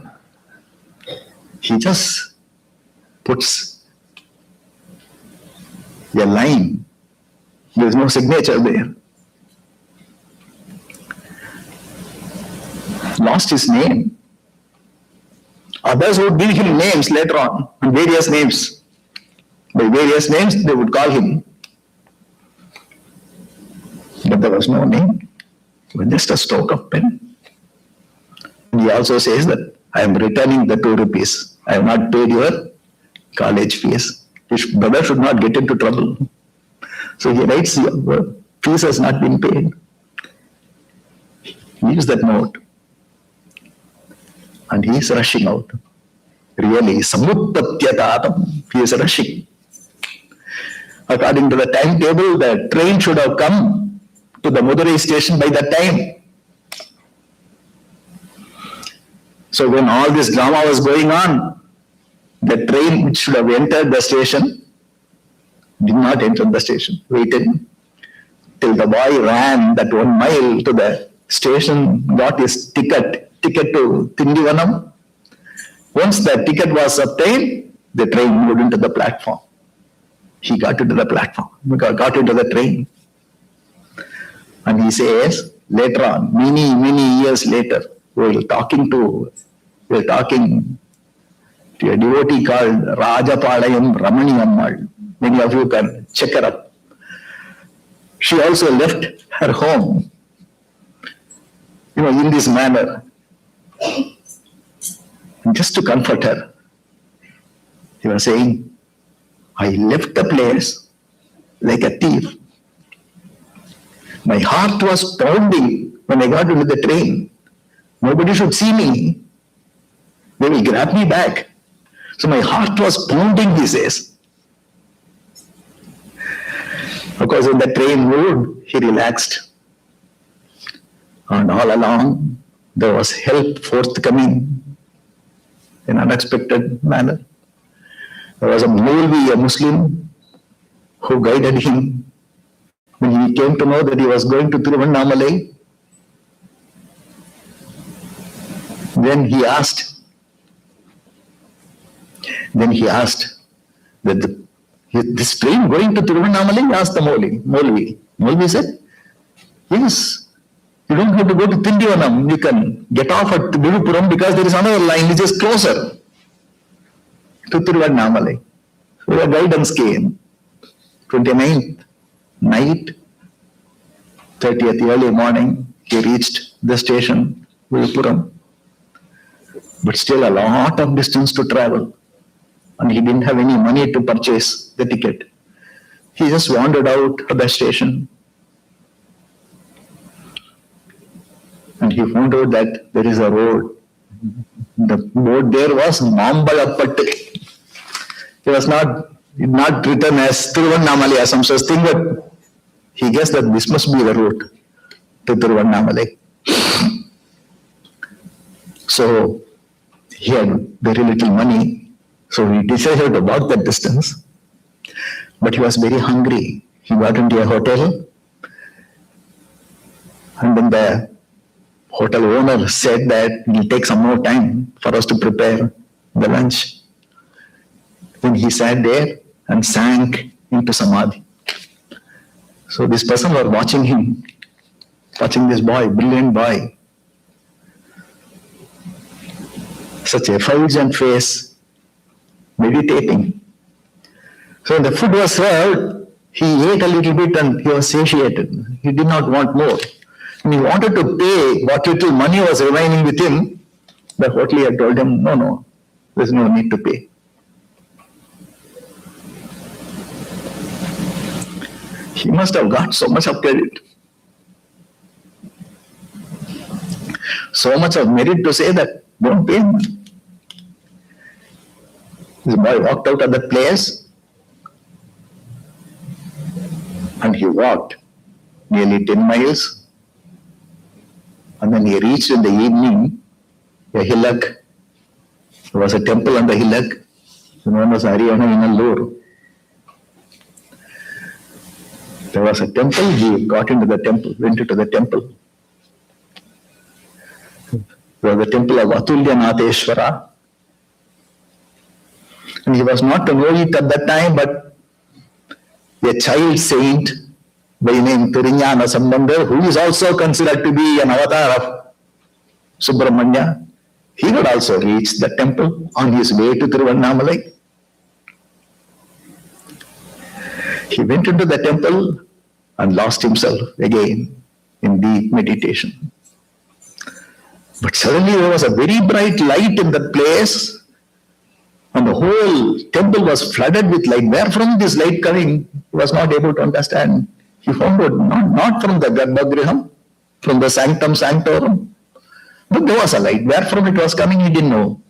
he just puts a line There is no signature there. Lost his name. Others would give him names later on, various names. By various names they would call him. But there was no name. It was just a stroke of pen. And he also says that I am returning the 2 rupees. I have not paid your college fees. His brother should not get into trouble. So he writes, your fees has not been paid. He leaves that note. And he is rushing out. Really, samutpatyatatam. He is rushing. According to the timetable, the train should have come to the Madurai station by that time. So when all this drama was going on, the train which should have entered the station did not enter the station, waited till the boy ran that 1 mile to the station, got his ticket to Tindivanam. Once the ticket was obtained, the train moved into the platform. He got into the platform, got into the train. And he says, later on, many years later, we were talking to a devotee called Rajapalayam Ramani Ammal. Many of you can check her up. She also left her home, in this manner. And just to comfort her, he was saying, I left the place like a thief. My heart was pounding when I got into the train. Nobody should see me. They will grab me back. So my heart was pounding, he says. Of course, when the train moved, he relaxed. And all along, there was help forthcoming in an unexpected manner. There was a Maulvi, a Muslim, who guided him. When he came to know that he was going to Tiruvannamalai, then he asked that this train going to Tiruvannamalai? He asked the Maulvi. Maulvi said, yes, you don't have to go to Tindivanam. You can get off at Vilupuram because there is another line which is closer to Tiruvannamalai. So the guidance came. 29th night, 30th early morning, he reached the station, Vilupuram. But still a lot of distance to travel. And he didn't have any money to purchase the ticket. He just wandered out of the station. And he found out that there is a road. The board there was Mambalapattu. It was not written as Tiruvannamalai or some such thing, but he guessed that this must be the route to Tiruvannamalai. So he had very little money. So he decided to walk that distance, but he was very hungry. He got into a hotel, and then the hotel owner said that it will take some more time for us to prepare the lunch. Then he sat there and sank into samadhi. So this person was watching him, watching this boy, brilliant boy, such a effulgent face, meditating. So when the food was served, he ate a little bit and he was satiated. He did not want more. And he wanted to pay what little money was remaining with him. The hotelier told him, no, there's no need to pay. He must have got so much of credit. So much of merit to say that, don't pay me. This boy walked out of the place and he walked nearly 10 miles. And then he reached in the evening a hillock. There was a temple on the hillock, known as Haryana Inallur. There was a temple, he got into the temple, went into the temple. There was the temple of Atulyanatheshwara. And he was not to know it at that time, but a child saint by name Tiriñana Sambandar, who is also considered to be an avatar of Subramanya, he would also reach the temple on his way to Tiruvannamalai. He went into the temple and lost himself again in deep meditation. But suddenly there was a very bright light in that place, and the whole temple was flooded with light. Where from this light coming? He was not able to understand. He found out not from the Garbhagriha, from the Sanctum Sanctorum, but there was a light. Where from it was coming, he didn't know.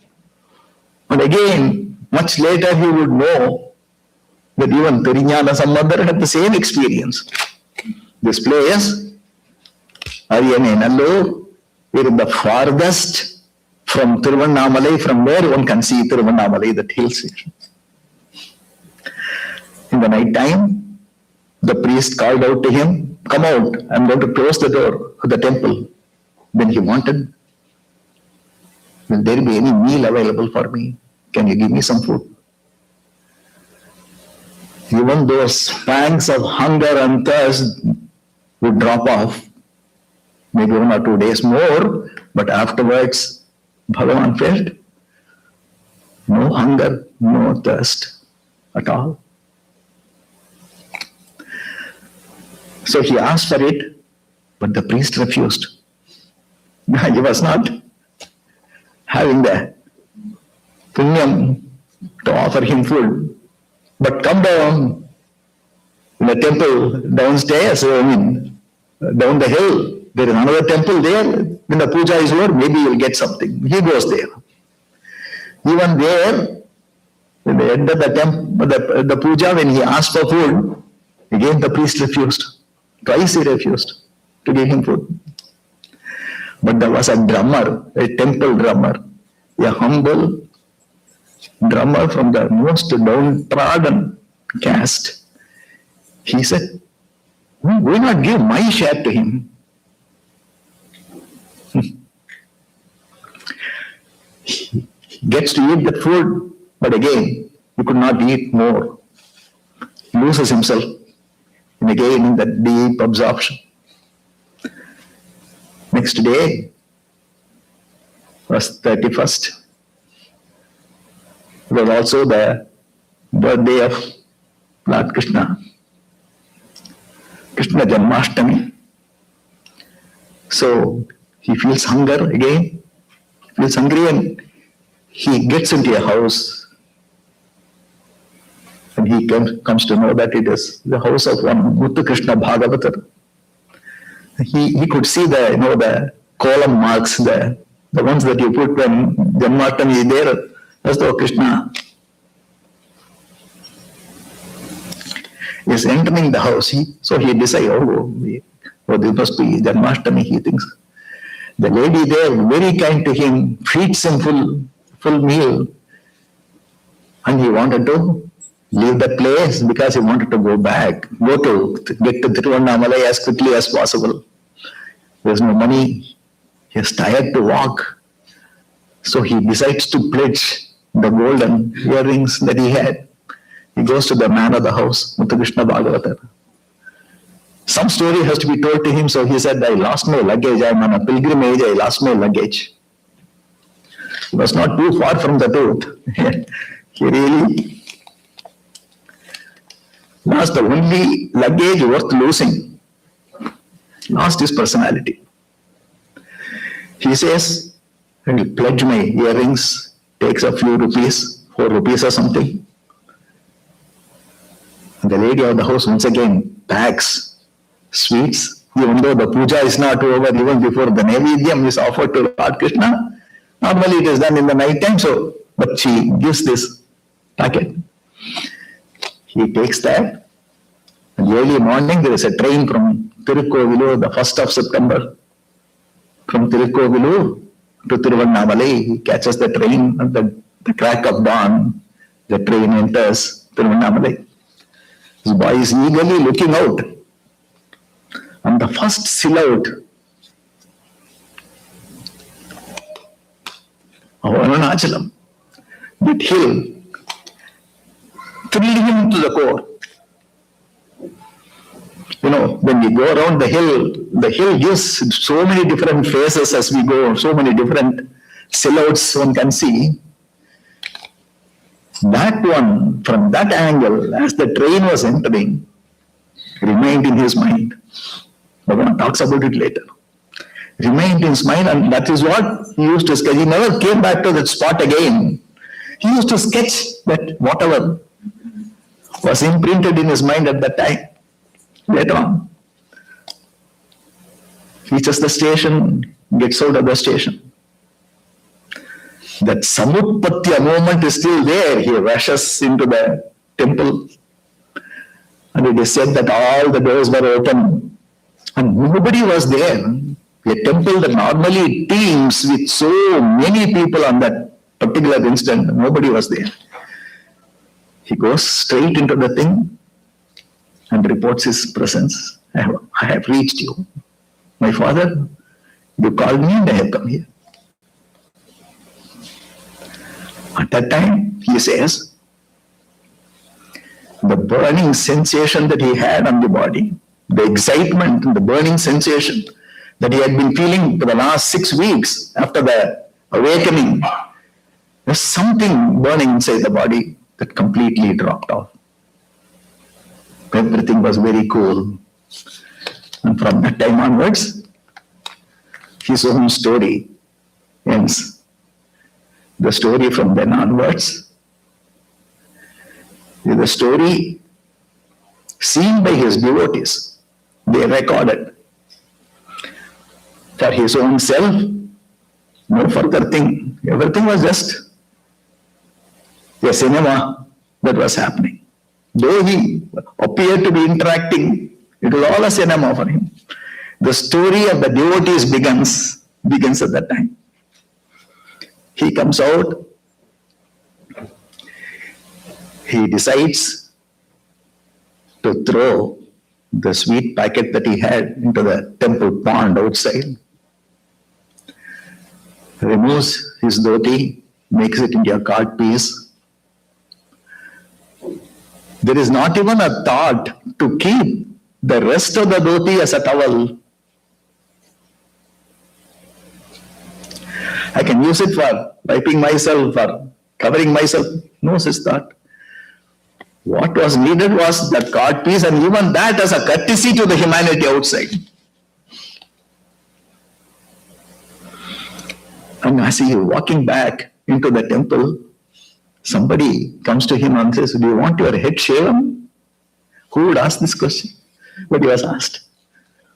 And again, much later, he would know that even Tiriñana Sambandar had the same experience. This place, Ariyane Nallur, we're in the farthest from Tiruvannamalai, from where one can see Tiruvannamalai, that hill station. In the night time, the priest called out to him, "Come out, I'm going to close the door of the temple." Then he wanted, "Will there be any meal available for me? Can you give me some food?" Even those pangs of hunger and thirst would drop off, maybe 1 or 2 days more, but afterwards, Bhagavan felt no hunger, no thirst at all. So he asked for it, but the priest refused. He was not having the punyam to offer him food. But come down in the temple downstairs, down the hill. There is another temple there. When the puja is over, maybe you'll get something. He goes there. Even there, at the end of the puja, when he asked for food, again the priest refused. Twice he refused to give him food. But there was a drummer, a temple drummer, a humble drummer from the most downtrodden caste. He said, "Why not give my share to him?" He gets to eat the food, but again, he could not eat more. He loses himself, and again in that deep absorption. Next day was 31st. It was also the birthday of Lord Krishna, Krishna Janmashtami. So he feels hunger again, feels hungry, and he gets into a house, and he comes to know that it is the house of one Muthu Krishna Bhagavatar. He could see the column marks, the ones that you put when Janmashtami is there, as though Krishna is entering the house. So he decides, this must be Janmashtami, he thinks. The lady there, very kind to him, feeds him full meal. And he wanted to leave the place because he wanted to go back, get to Tiruvannamalai as quickly as possible. There's no money. He is tired to walk. So he decides to pledge the golden earrings that he had. He goes to the man of the house, Muthu Krishna Bhagavatar. Some story has to be told to him, so he said, "I lost my luggage. I'm on a pilgrimage. I lost my luggage." It was not too far from the truth. He really lost the only luggage worth losing. Lost his personality. He says, "I will pledge my earrings," takes a few rupees, 4 rupees or something. And the lady of the house once again packs sweets, even though the puja is not over, even before the Naivedyam is offered to Lord Krishna. Normally it is done in the night time, but she gives this packet. He takes that, and early morning there is a train from Tirukkovilur, the 1st of September. From Tirukkovilur to Tiruvannamalai, he catches the train at the crack of dawn. The train enters Tiruvannamalai. His boy is eagerly looking out. And the first silhouette of Arunachalam, that hill, thrilled him to the core. when we go around the hill gives so many different faces as we go, so many different silhouettes one can see. That one, from that angle, as the train was entering, remained in his mind. Bhagavan talks about it later. Remained in his mind, and that is what he used to sketch. He never came back to that spot again. He used to sketch that whatever was imprinted in his mind at that time. Later on, reaches the station, gets out of the station. That Samutpatya moment is still there. He rushes into the temple, and it is said that all the doors were open, and nobody was there. A temple that normally teems with so many people on that particular instant, nobody was there. He goes straight into the thing and reports his presence. I have reached you. My father, you called me and I have come here. At that time, he says, the burning sensation that he had on the body, the excitement and the burning sensation that he had been feeling for the last 6 weeks after the awakening, there's something burning inside the body that completely dropped off. Everything was very cool. And from that time onwards, his own story ends. The story from then onwards is the story seen by his devotees. They recorded for his own self, no further thing. Everything was just a cinema that was happening. Though he appeared to be interacting, it was all a cinema for him. The story of the devotees begins at that time. He comes out, he decides to throw the sweet packet that he had into the temple pond outside, removes his dhoti, makes it into a cart piece. There is not even a thought to keep the rest of the dhoti as a towel. I can use it for wiping myself, for covering myself. No such thought. What was needed was that cart piece, and even that as a courtesy to the humanity outside. And as he is walking back into the temple, somebody comes to him and says, do you want your head shaven? Who would ask this question? But he was asked,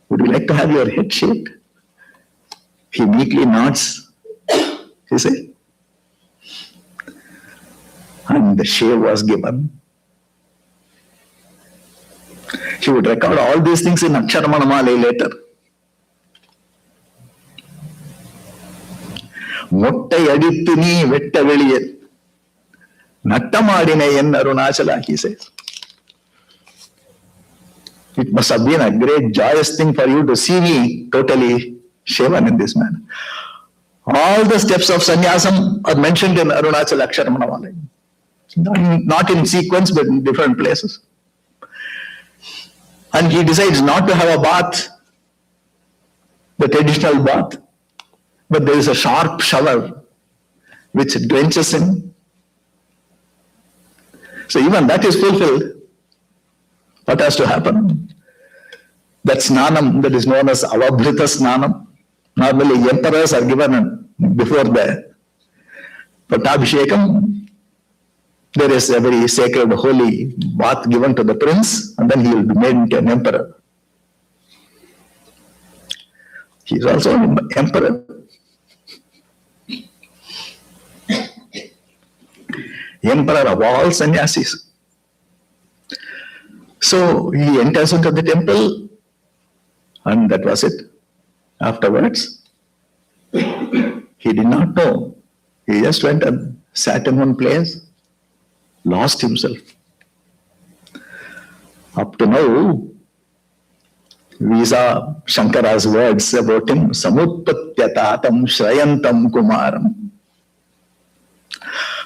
would you like to have your head shaved? He meekly nods. He said, and the shave was given. He would record all these things in Aksharamanamale later. Mottai adittu nee vetta veliyal nattamadine en Arunachala, he says. It must have been a great joyous thing for you to see me totally shaven in this manner. All the steps of sannyasam are mentioned in Arunachala Aksharamanamale. Not in sequence, but in different places. And he decides not to have a bath, the traditional bath, but there is a sharp shower which drenches him. So even that is fulfilled. What has to happen? That snanam that is known as avabhrita snanam. Normally emperors are given before the Pattabhishekam. There is a very sacred holy bath given to the prince, and then he will be made into an emperor. He is also an emperor. Emperor of all sannyasis. So he enters into the temple, and that was it. Afterwards, he did not know. He just went and sat in one place, lost himself. Up to now, we saw Shankara's words about him, Samutpatyatatam Shrayantam Kumaram.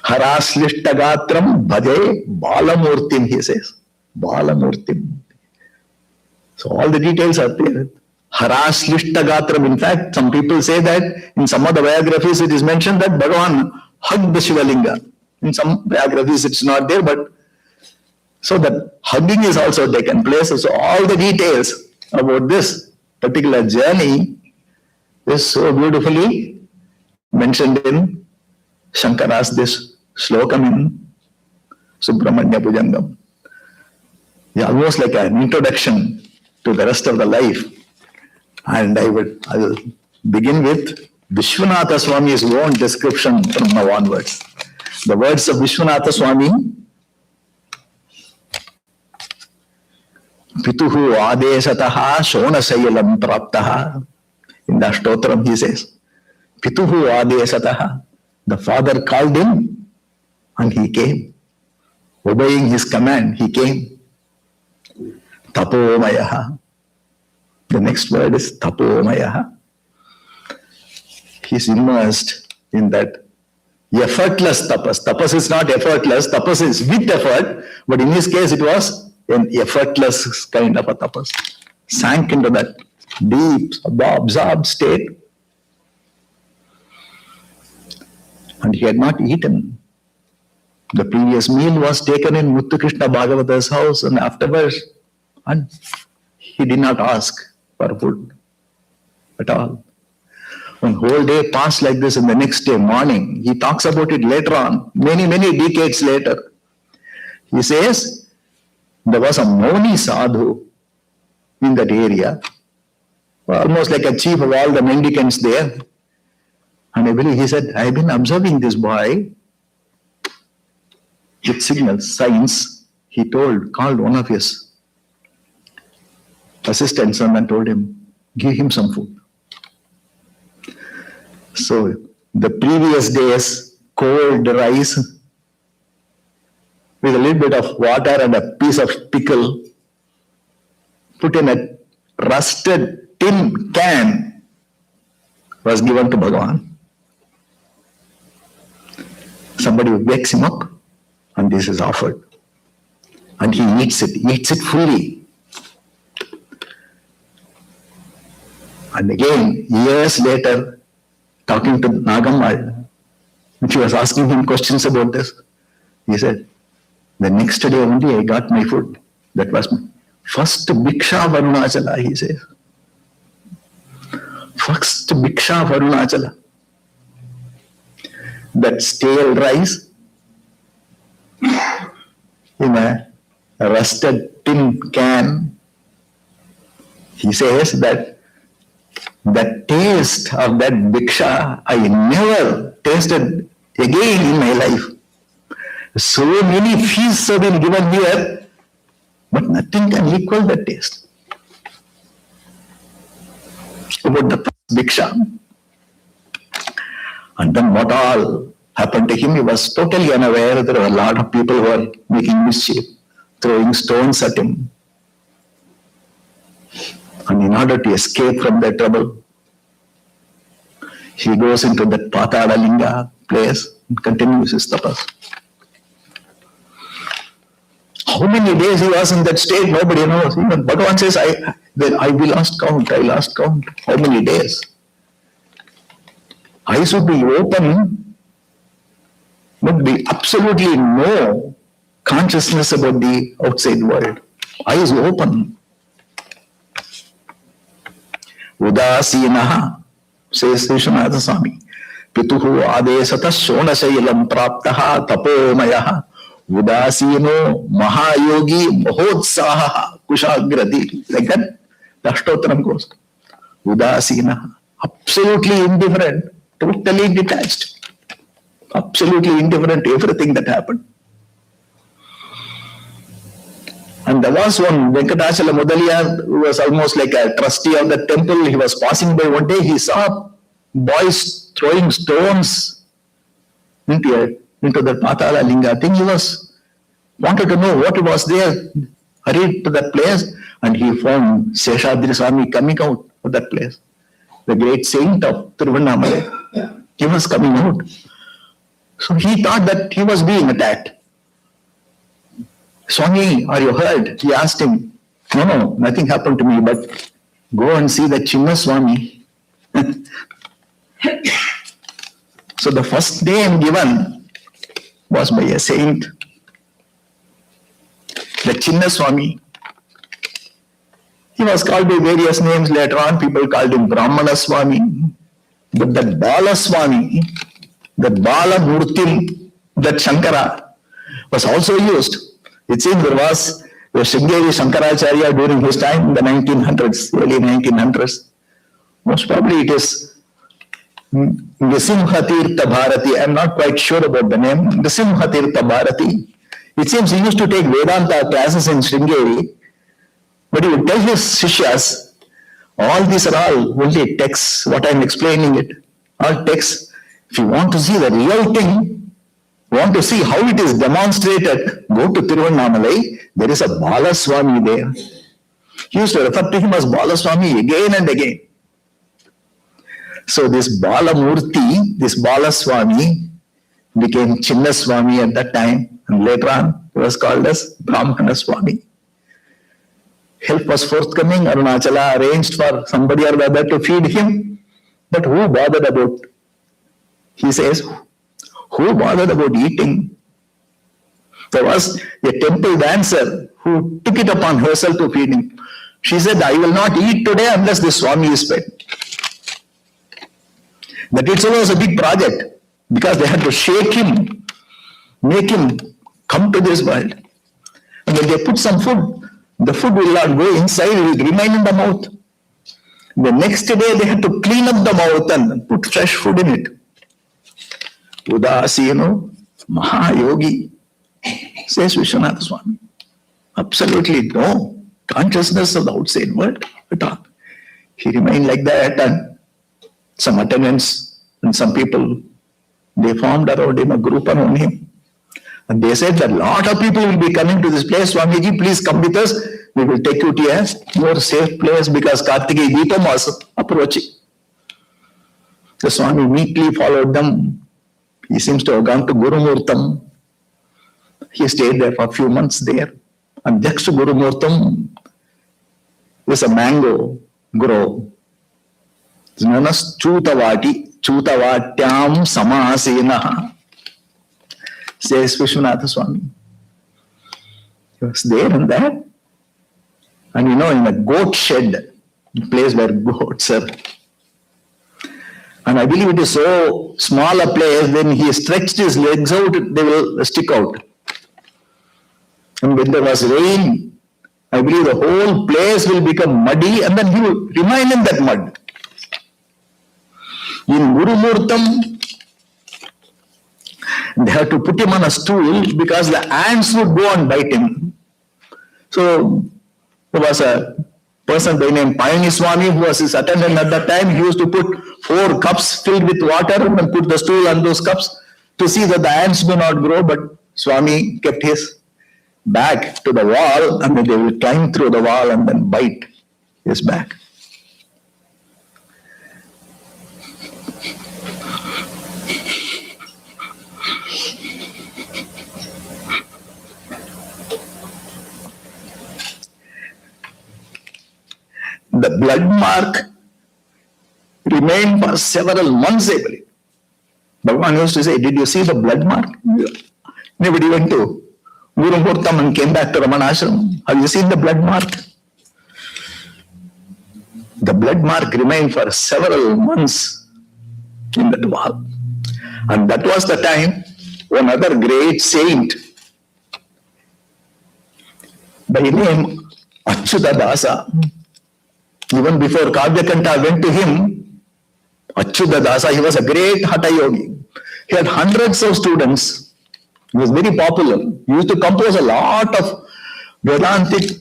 Haraslishtagaatram bhaje balamurtim, he says. Balamurtim. So all the details are there. Haraslishtagaatram. In fact, some people say that in some of the biographies it is mentioned that Bhagavan hugged the Shivalinga. In some biographies it's not there, but so that hugging is also taken place. So all the details about this particular journey is so beautifully mentioned in Shankara's this slokam in Subramanya Bhujangam. Yeah, almost like an introduction to the rest of the life. And I will begin with Vishwanatha Swami's own description from now onwards. The words of Vishwanatha Swami, Pituhu Adesataha Shonasayalam Praptaha. In the Ashtotram he says, Pituhu Adesataha. The father called him and he came. Obeying his command, he came. Tapomayaha. The next word is tapomayaha. He's immersed in that effortless tapas. Tapas is not effortless, tapas is with effort, but in his case it was an effortless kind of a tapas. Sank into that deep, absorbed state. And he had not eaten. The previous meal was taken in Muthu Krishna Bhagavata's house, and afterwards, and he did not ask for food at all. One whole day passed like this, and the next day morning, he talks about it later on, many decades later. He says, there was a Moni Sadhu in that area, almost like a chief of all the mendicants there. And I believe he said, I've been observing this boy with signals, signs. He called one of his assistants and told him, give him some food. So the previous day's cold rice with a little bit of water and a piece of pickle put in a rusted tin can was given to Bhagavan. Somebody wakes him up and this is offered. And he eats it fully. And again, years later, talking to Nagammal, when she was asking him questions about this, he said, the next day only I got my food. That was my first Bhiksha Varunachala, he says. First Bhiksha Varunachala. That stale rice in a rusted tin can. He says that the taste of that Bhiksha I never tasted again in my life. So many feasts have been given here, but nothing can equal the taste. About the Bhiksha. And then what all happened to him, he was totally unaware. There were a lot of people who were making mischief, throwing stones at him. And in order to escape from their trouble, he goes into that Patala Linga place and continues his tapas. How many days he was in that state, nobody knows. Even Bhagavan says, I lost count. How many days? Eyes would be open, would be absolutely no consciousness about the outside world. Eyes open. Udasinaha, says Vishwanatha Swami. Pituhu adesata shonasailam praptaha tapomayaha. Udasino mahayogi mahotsaha kushagrati. Like that, the Ashtotram goes. Udasinaha, absolutely indifferent. Totally detached, absolutely indifferent to everything that happened. And there was one Venkatachala Mudaliar who was almost like a trustee of the temple. He was passing by one day. He saw boys throwing stones into the Patala Linga thing. He wanted to know what was there. Hurried to that place and he found Seshadri Swami coming out of that place. The great saint of Tiruvannamalai. He was coming out. So he thought that he was being attacked. Swami, are you hurt? He asked him. No, nothing happened to me, but go and see the Chinna Swami. So the first name given was by a saint, the Chinna Swami. He was called by various names later on. People called him Brahmana Swami. But that Bala Swami, that Bala Murti, that Shankara was also used. It seems there was the Sringeri Shankaracharya during his time in the 1900s, early 1900s. Most probably it is Nisimhatirtha Bharati. I am not quite sure about the name. Nisimhatirtha Bharati. It seems he used to take Vedanta classes in Sringeri, but he would tell his Sishyas, all these are all only texts, what I am explaining it, all texts. If you want to see the real thing, want to see how it is demonstrated, go to Tiruvannamalai, there is a Bala Swami there. He used to refer to him as Bala Swami again and again. So this Bala Murti, this Bala Swami became Chinna Swami at that time, and later on he was called as Brahmana Swami. Help was forthcoming. Arunachala arranged for somebody or the other to feed him. But who bothered about? He says, who bothered about eating? There was a temple dancer who took it upon herself to feed him. She said, I will not eat today unless the Swami is fed. That itself was a big project because they had to shake him, make him come to this world. And when they put some food, the food will not go inside, it will remain in the mouth. The next day they had to clean up the mouth and put fresh food in it. Udasino Mahayogi, says Vishwanatha Swami. Absolutely no consciousness of the outside world at all. He remained like that, and some attendants and some people, they formed around him, a group around him. And they said that a lot of people will be coming to this place. Swamiji, please come with us. We will take you to a more safe place because Kartikeya Deepam was approaching. The Swami meekly followed them. He seems to have gone to Gurumurtam. He stayed there for a few months there. And next to Gurumurtam is a mango grove. It's known as Chutavati, Chutavatyam Samasena, says Vishwanatha Swami. He was there and that. And in a goat shed, a place where goats are. And I believe it is so small a place, when he stretched his legs out, they will stick out. And when there was rain, I believe the whole place will become muddy and then he will remain in that mud. In Gurumurtam, they have to put him on a stool because the ants would go and bite him. So there was a person by name Payani Swami who was his attendant at that time. He used to put 4 cups filled with water and put the stool on those cups to see that the ants do not grow. But Swami kept his back to the wall and then they will climb through the wall and then bite his back. The blood mark remained for several months, I believe. Bhagavan used to say, did you see the blood mark? Nobody went to Gurumurtam and came back to Ramanashram. Have you seen the blood mark? The blood mark remained for several months in that wall. And that was the time one other great saint by name Achyuta Dasa. Even before Kavyakanta went to him, Achyuta Dasa, he was a great Hatha Yogi. He had hundreds of students. He was very popular. He used to compose a lot of Vedantic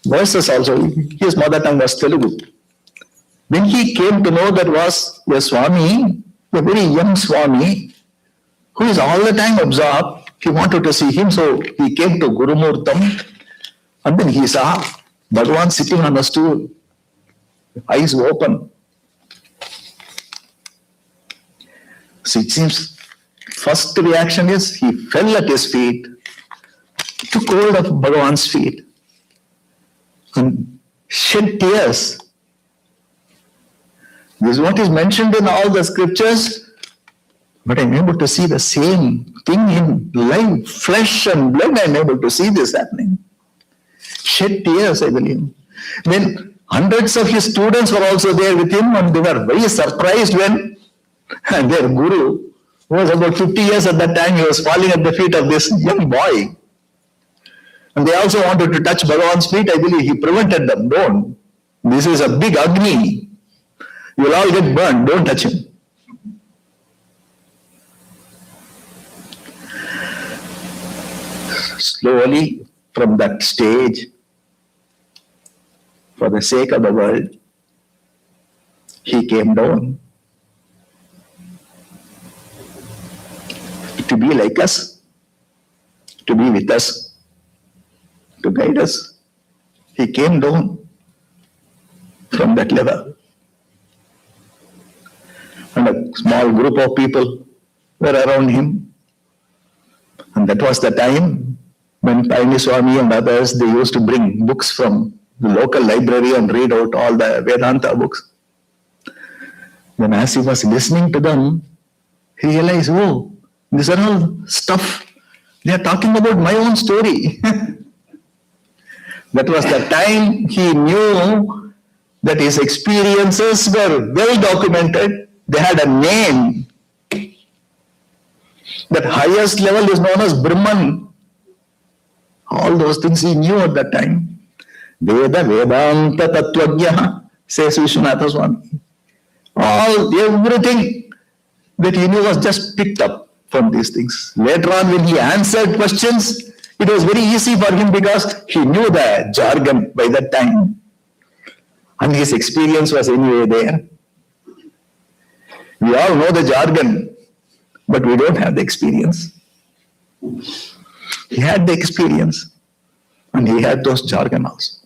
verses also. His mother tongue was Telugu. When he came to know that was a Swami, a very young Swami, who is all the time absorbed, he wanted to see him, so he came to Gurumurtam, and then he saw Bhagavan sitting on a stool, eyes open. So it seems first reaction is he fell at his feet, took hold of Bhagavan's feet, shed tears. This is what is mentioned in all the scriptures, but I'm able to see the same thing in life, flesh and blood. I'm able to see this happening. Shed tears, I believe. When hundreds of his students were also there with him, and they were very surprised when their guru, who was about 50 years at that time, he was falling at the feet of this young boy. And they also wanted to touch Bhagavan's feet. I believe he prevented them. Don't. This is a big Agni. You will all get burned. Don't touch him. Slowly, from that stage, for the sake of the world, he came down to be like us, to be with us, to guide us. He came down from that level. And a small group of people were around him. And that was the time when Payani Swami and others, they used to bring books from the local library and read out all the Vedanta books. Then as he was listening to them, he realized, oh, these are all stuff. They are talking about my own story. That was the time he knew that his experiences were well documented. They had a name. That highest level is known as Brahman. All those things he knew at that time. Veda Vedanta Tattvajna, says Vishwanatha Swami. Everything that he knew was just picked up from these things. Later on, when he answered questions, it was very easy for him because he knew the jargon by that time. And his experience was anyway there. We all know the jargon, but we don't have the experience. He had the experience, and he had those jargon also.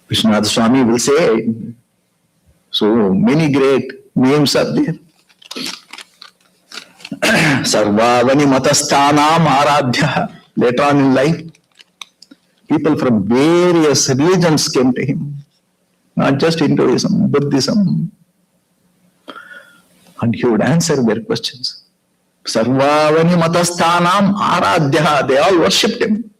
Vishwanath Swami will say, so many great names are there. Sarvavani Matasthanam Aradhya. Later on in life, people from various religions came to him. Not just Hinduism, Buddhism. And he would answer their questions. Sarvavani Matasthanam Aradhya. They all worshipped him.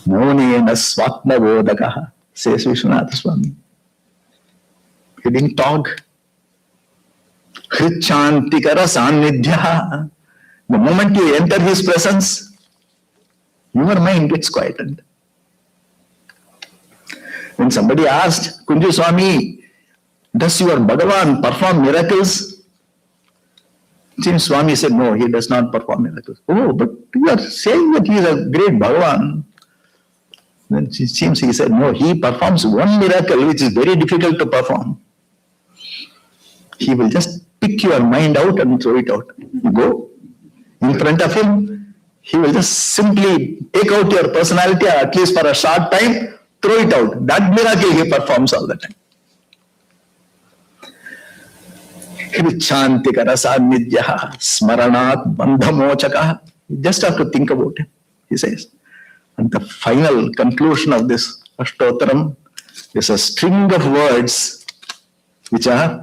Monena Swatma Vodakaha, says Vishwanatha Swami. He didn't talk. Hritchantikara Sannidhya. The moment you enter his presence, your mind gets quieted. When somebody asked, Kunju Swami, does your Bhagavan perform miracles? Seems Swami said, no, he does not perform miracles. Oh, but you are saying that he is a great Bhagavan. Then it seems he said, no, he performs one miracle which is very difficult to perform. He will just pick your mind out and throw it out. You go in front of him, he will just simply take out your personality, at least for a short time, throw it out. That miracle he performs all the time. Hritchantikara Sannidhya Smaranat Bandhamochaka. You just have to think about it, he says. And the final conclusion of this Ashtotram is a string of words which are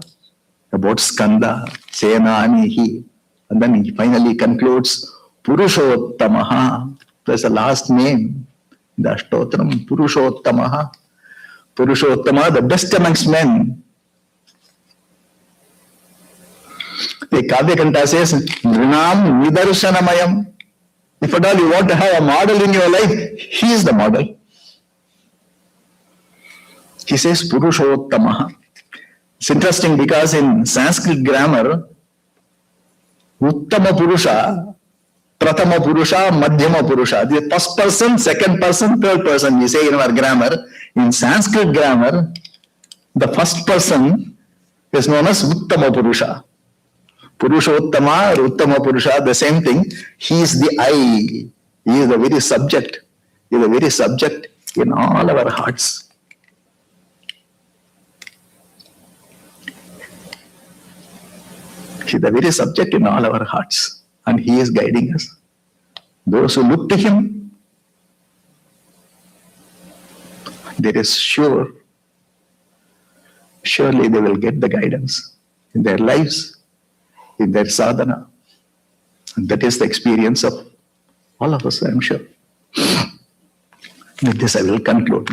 about Skanda, Senanihi. And then he finally concludes Purushottamaha. There's a last name in the Ashtotram, Purushottamaha. Purushottama, the best amongst men. The Kavya Kanta says, Nrinam Nidarsanamayam. If at all you want to have a model in your life, he is the model. He says Purushottamaha. It's interesting because in Sanskrit grammar, Uttama Purusha, Pratama Purusha, Madhyama Purusha. The first person, second person, third person, we say in our grammar. In Sanskrit grammar, the first person is known as Uttama Purusha. Purushottama or Uttama Purusha, the same thing. He is the I. He is the very subject. He is the very subject in all our hearts. He is the very subject in all our hearts. and he is guiding us. Those who look to him, there is surely they will get the guidance in their lives, in their sadhana. And that is the experience of all of us, I am sure. With this, I will conclude.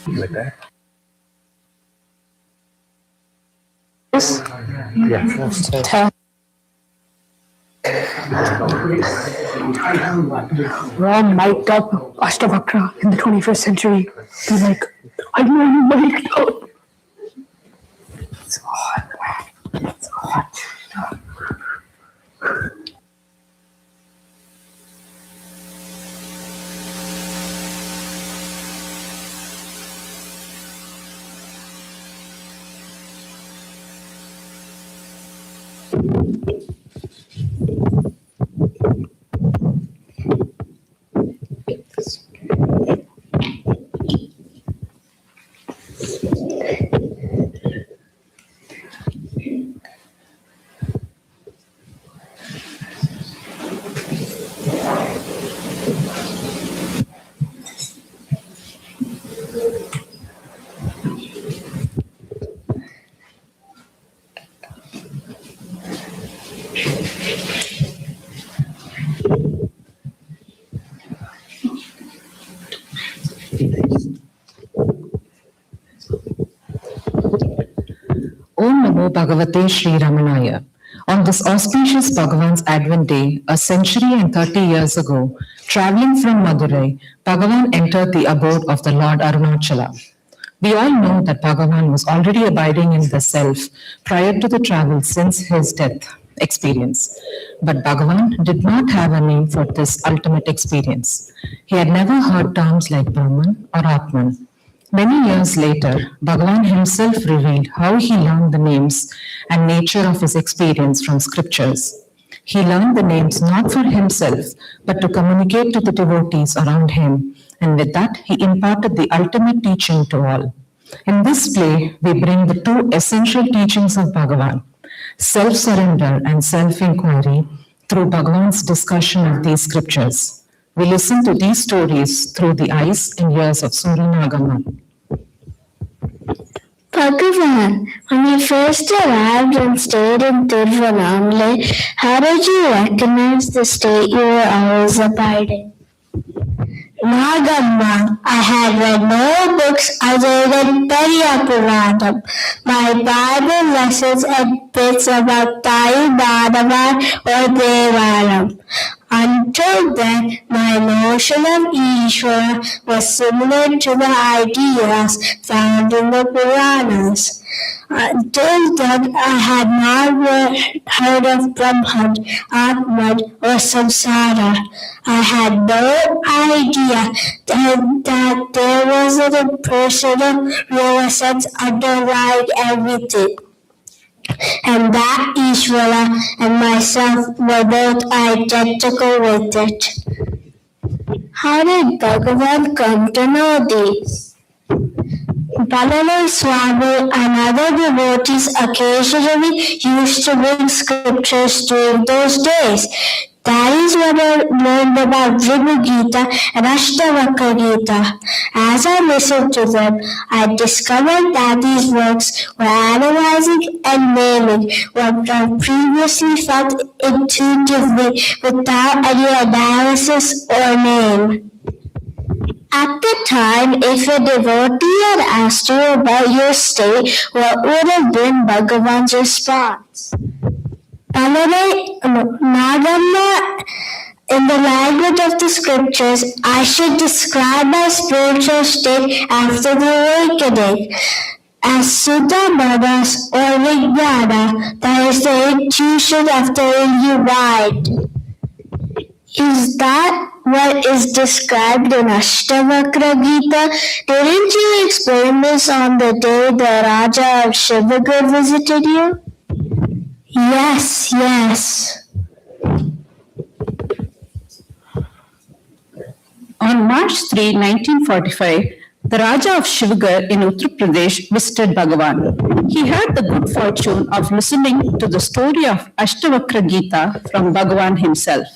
Like that? Yes. Yeah. Ram mic'd up Ashtavakra in the 21st century. He's like, I know you mic'd up. It's hot, man. It's hot. Om Namo Bhagavate Sri Ramanaya. On this auspicious Bhagavan's Advent Day, a century and 30 years ago, traveling from Madurai, Bhagavan entered the abode of the Lord Arunachala. We all know that Bhagavan was already abiding in the self prior to the travel since his death experience. But Bhagavan did not have a name for this ultimate experience. He had never heard terms like Brahman or Atman. Many years later, Bhagavan himself revealed how he learned the names and nature of his experience from scriptures. He learned the names not for himself, but to communicate to the devotees around him, and with that, he imparted the ultimate teaching to all. In this play, we bring the two essential teachings of Bhagavan, self-surrender and self-inquiry, through Bhagavan's discussion of these scriptures. We listen to these stories through the eyes and ears of Surinagama. Bhagavan, when you first arrived and stayed in Tiruvannamalai, how did you recognize the state you were always abiding? Nagamma, I had read no books other than Periyapuranam, my Bible lessons and bits about Tayu Bhagavan or Devaram. Until then, my notion of Ishvara was similar to the ideas found in the Puranas. Until then, I had not heard of Brahman, Atman, or Samsara. I had no idea that there was an impersonal real essence underlying everything, and that Ishvara and myself were both identical with it. How did Bhagavan come to know these? Balalai Swami and other devotees occasionally used to bring scriptures during those days. That is when I learned about Vibhu Gita and Ashtavakra Gita. As I listened to them, I discovered that these works were analyzing and naming what I previously felt intuitively without any analysis or name. At the time, if a devotee had asked you about your state, what would have been Bhagavan's response? Nagamma, in the language of the scriptures, I should describe my spiritual state after the awakening as Sutta Manas or Vijnana, that is the intuition after you mind. Is that what is described in Ashtavakra Gita? Didn't you explain this on the day the Raja of Shivagar visited you? Yes. On March 3, 1945, the Raja of Shivagar in Uttar Pradesh visited Bhagavan. He had the good fortune of listening to the story of Ashtavakra Gita from Bhagavan himself.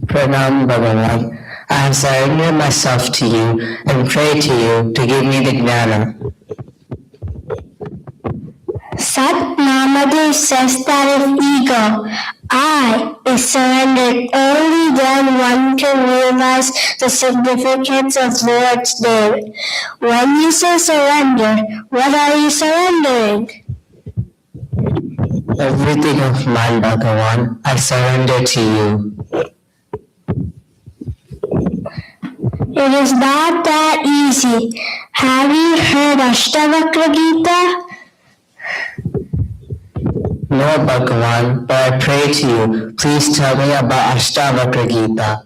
Pranam Bhagavan, I have surrendered myself to you and pray to you to give me the jnana. Sat Namadev says that if ego, I, is surrendered, only then one can realize the significance of Lord's name. When you say surrender, what are you surrendering? Everything of mine, Bhagavan, I surrender to you. It is not that easy. Have you heard Ashtavakra Gita? No, Bhagavan, but I pray to you, please tell me about Ashtavakra Gita.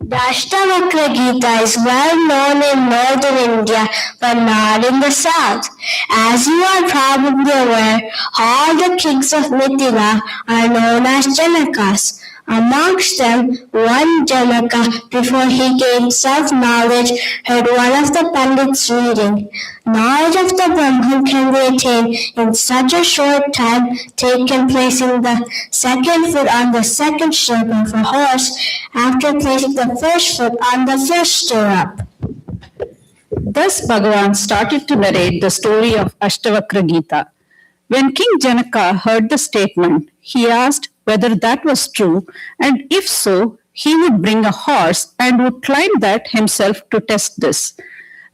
The Ashtavakra Gita is well known in northern India, but not in the south. As you are probably aware, all the kings of Mithila are known as Janakas. Amongst them, one Janaka, before he gained self-knowledge, heard one of the Pandits reading. Knowledge of the Brahman can be attained in such a short time, taken placing the second foot on the second stirrup of a horse, after placing the first foot on the first stirrup. Thus Bhagavan started to narrate the story of Ashtavakra Gita. When King Janaka heard the statement, he asked whether that was true, and if so, he would bring a horse and would climb that himself to test this.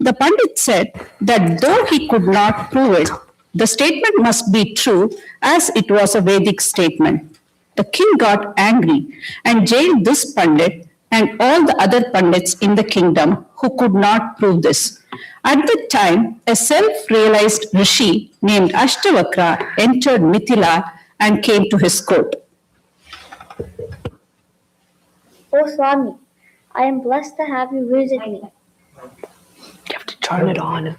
The Pandit said that though he could not prove it, the statement must be true as it was a Vedic statement. The king got angry and jailed this Pandit and all the other Pandits in the kingdom who could not prove this. At that time, a self-realized rishi named Ashtavakra entered Mithila and came to his court. Oh Swami, I am blessed to have you visit me. You have to turn it on.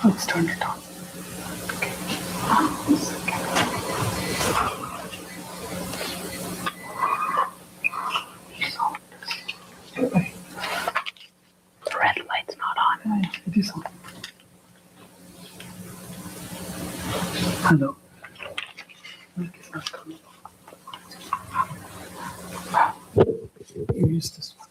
Let's turn it on. The red light's not on. It is on. Hello. Milk is not coming. You use this one.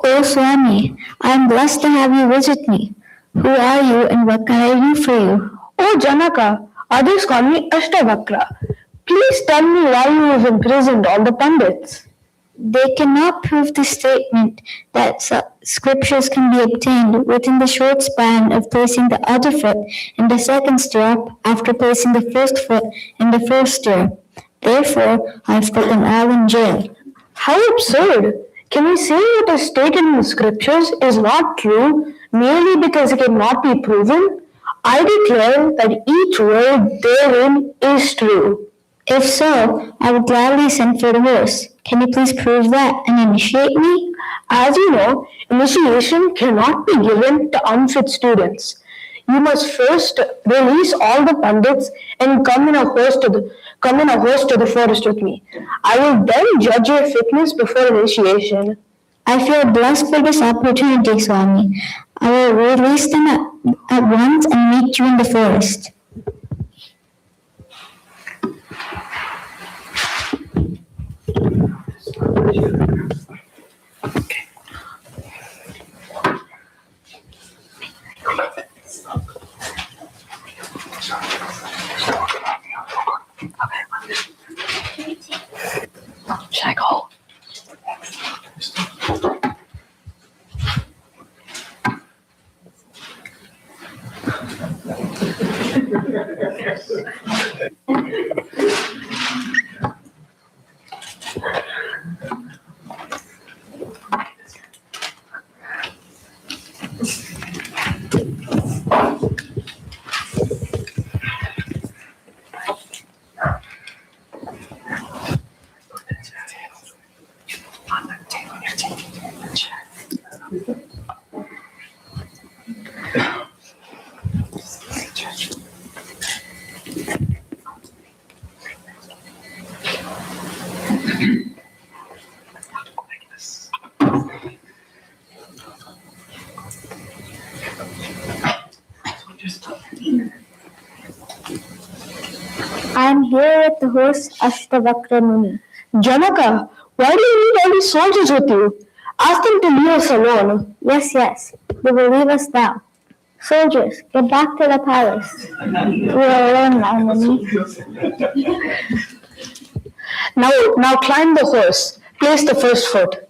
Oh Swami, I am blessed to have you visit me. Who are you and what can I do for you? Oh Janaka, others call me Ashtavakra. Please tell me why you have imprisoned all the Pandits. They cannot prove the statement that scriptures can be obtained within the short span of placing the other foot in the second stirrup after placing the first foot in the first stirrup. Therefore, I have put them all in jail. How absurd! Can we say what is stated in the scriptures is not true merely because it cannot be proven? I declare that each word therein is true. If so, I would gladly send for the horse. Can you please prove that and initiate me? As you know, initiation cannot be given to unfit students. You must first release all the Pandits and come in a horse to the forest with me. I will then judge your fitness before initiation. I feel blessed for this opportunity, Swami. I will release them at once and meet you in the forest. Should I go? I am here with the horse Ashtavakra Muni. Janaka, why do you need all these soldiers with you? Ask them to leave us alone. Yes, they will leave us now. Soldiers, get back to the palace. We are alone now, Muni. Now climb the horse. Place the first foot.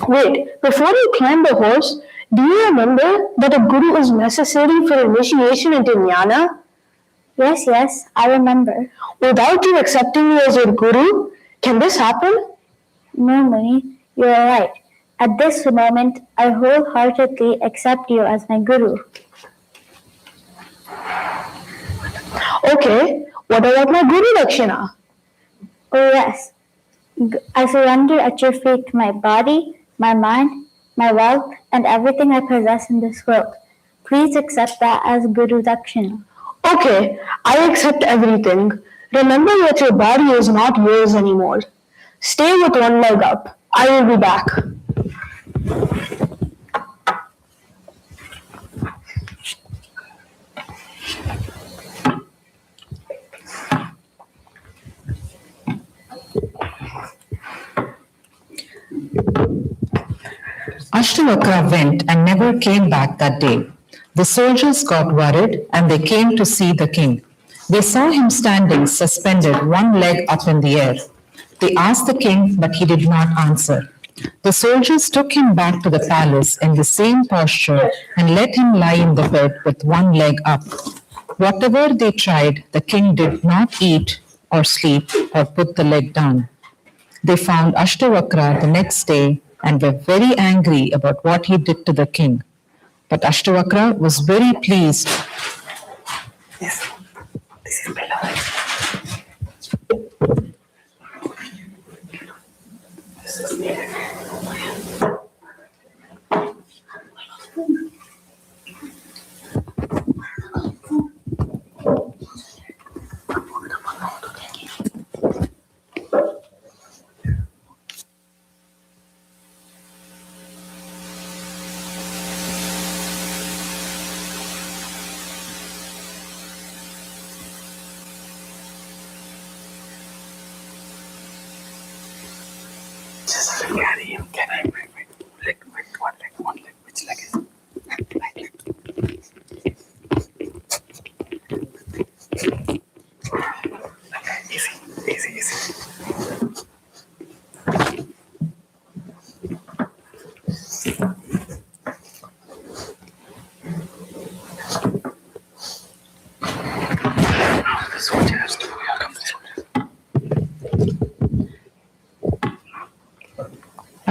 Wait, before you climb the horse, do you remember that a guru is necessary for initiation into jnana? Yes, I remember. Without you accepting me as your guru, can this happen? No, Muni, you are right. At this moment, I wholeheartedly accept you as my guru. Okay, what about my guru dakshina? Oh yes, I surrender at your feet my body, my mind, my wealth, and everything I possess in this world. Please accept that as Guru Dakshina. Okay, I accept everything. Remember that your body is not yours anymore. Stay with one leg up. I will be back. Ashtavakra went and never came back that day. The soldiers got worried and they came to see the king. They saw him standing suspended, one leg up in the air. They asked the king, but he did not answer. The soldiers took him back to the palace in the same posture and let him lie in the bed with one leg up. Whatever they tried, the king did not eat or sleep or put the leg down. They found Ashtavakra the next day and were very angry about what he did to the king. But Ashtavakra was very pleased.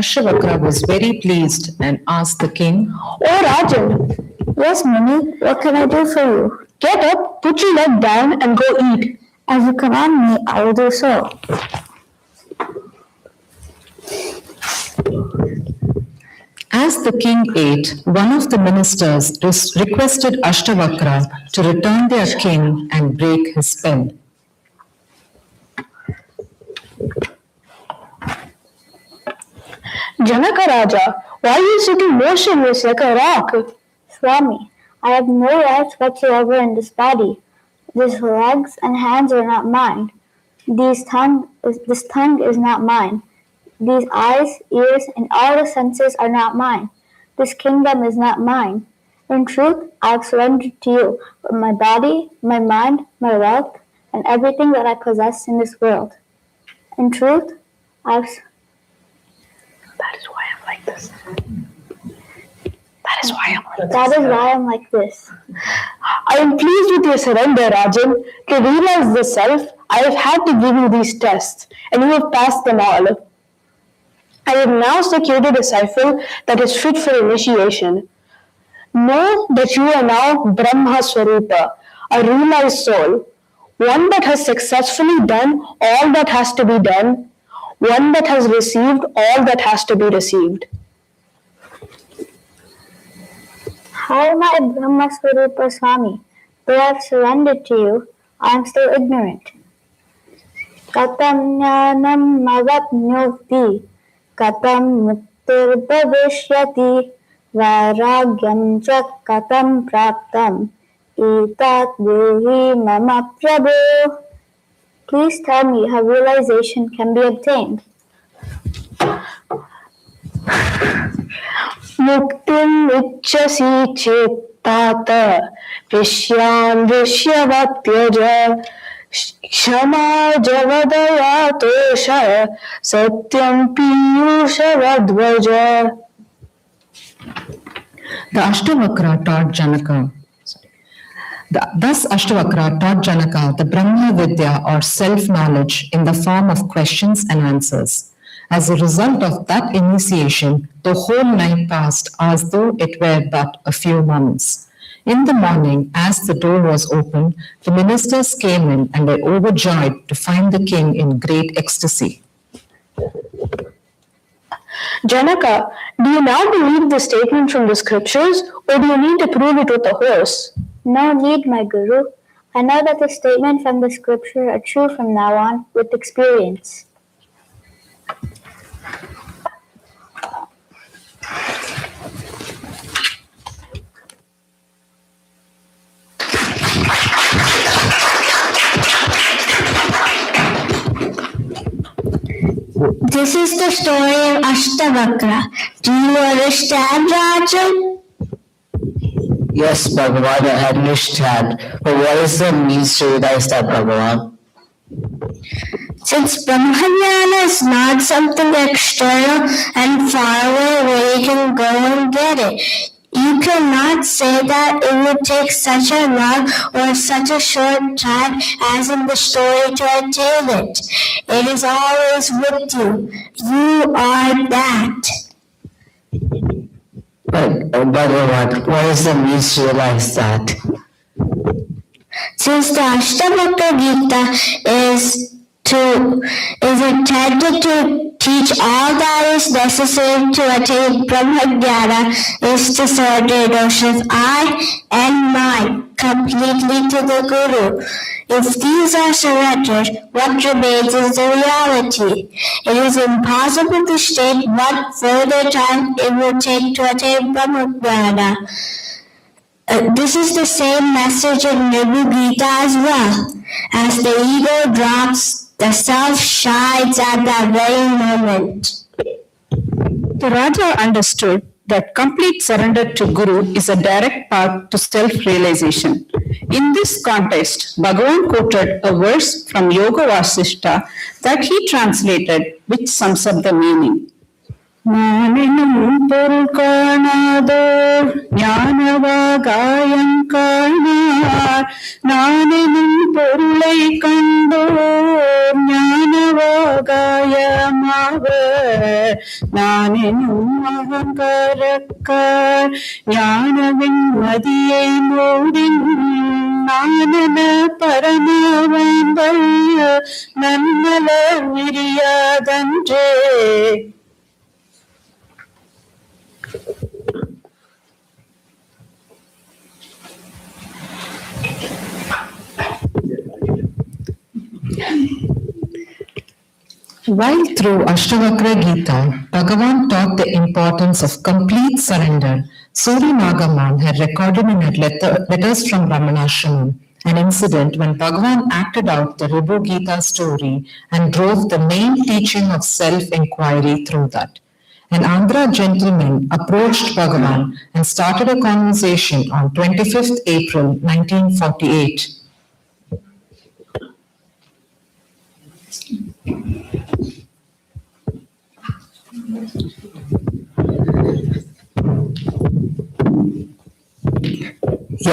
Ashtavakra was very pleased and asked the king, Oh Rajan, Yes, Mummy, what can I do for you? get up, put your leg down and go eat. As you command me, I will do so. As the king ate, one of the ministers requested Ashtavakra to return their king and break his spell. Janaka Raja, why are you sitting motionless like a rock? Swami, I have no rights whatsoever in this body. These legs and hands are not mine. This tongue is not mine. These eyes, ears, and all the senses are not mine. This kingdom is not mine. In truth, I have surrendered to you my body, my mind, my wealth, and everything that I possess in this world. In truth, That is why I'm like this. That is why I'm like this. I am pleased with your surrender, Rajan. To realize the self, I have had to give you these tests, and you have passed them all. I have now secured a disciple that is fit for initiation. Know that you are now Brahma Swarupa, a realized soul, one that has successfully done all that has to be done, one that has received all that has to be received. how am I Brahma Swarupa Swami? Though I have surrendered to you, I am still ignorant. Katam jnanam avapnoti, katam muktir bhavishyati, vairagyam cha katam praptam, etat dehi mama prabhu. Please tell me how realization can be obtained. Muktim ichchasi chetata, vishyam vishyavatyaja, Shama javadaya tosha, satyam piyusha vadvaja. The Ashtavakra taught Janaka. Thus Ashtavakra taught Janaka the Brahma Vidya or self-knowledge in the form of questions and answers. As a result of that initiation, the whole night passed as though it were but a few moments. In the morning, as the door was opened, the ministers came in and were overjoyed to find the king in great ecstasy. Janaka, do you now believe the statement from the scriptures, or do you need to prove it with a horse? No need, my Guru. I know that the statement from the scripture are true from now on with experience. This is the story of Ashtavakra, Do you understand, Rajan? Yes, Bhagavan, I understand. But what is the means to realize that, Bhagavan? Since Brahmajnana is not something external and far away where you can go and get it, you cannot say that it would take such a long or such a short time as in the story to attain it. It is always with you. You are that. But, Bhagavan, what is the means to realize that? Since the Ashtavakra Gita is intended to teach all that is necessary to attain Brahmajnana, is to surrender the notion of I and mine completely to the Guru. If these are surrendered, what remains is the reality. It is impossible to state what further time it will take to attain Brahmajnana. This is the same message in Nibu Gita as well. As the ego drops, the self shines at that very moment. The Raja understood that complete surrender to Guru is a direct path to self-realization. In this context, Bhagavan quoted a verse from Yoga Vasishta that he translated, which sums up the meaning. நானெனும் பொருள் காணாதோர் ஞானவாகாயம் காணார் நானெனும் பொருளை கண்டோர் ஞானவாகாயமாவர் நானெனும் அகங்காரக்கார் ஞானவின் மதியை மூடின் நானென பரமவங்கள் நன்மலர் விரியாதன்றே. While through Ashtavakra Gita, Bhagavan taught the importance of complete surrender, Suri Nagaman had recorded in her letters from Ramanashramam an incident when Bhagavan acted out the Ribu Gita story and drove the main teaching of self-inquiry through that. An Andhra gentleman approached Bhagavan and started a conversation on 25th April 1948.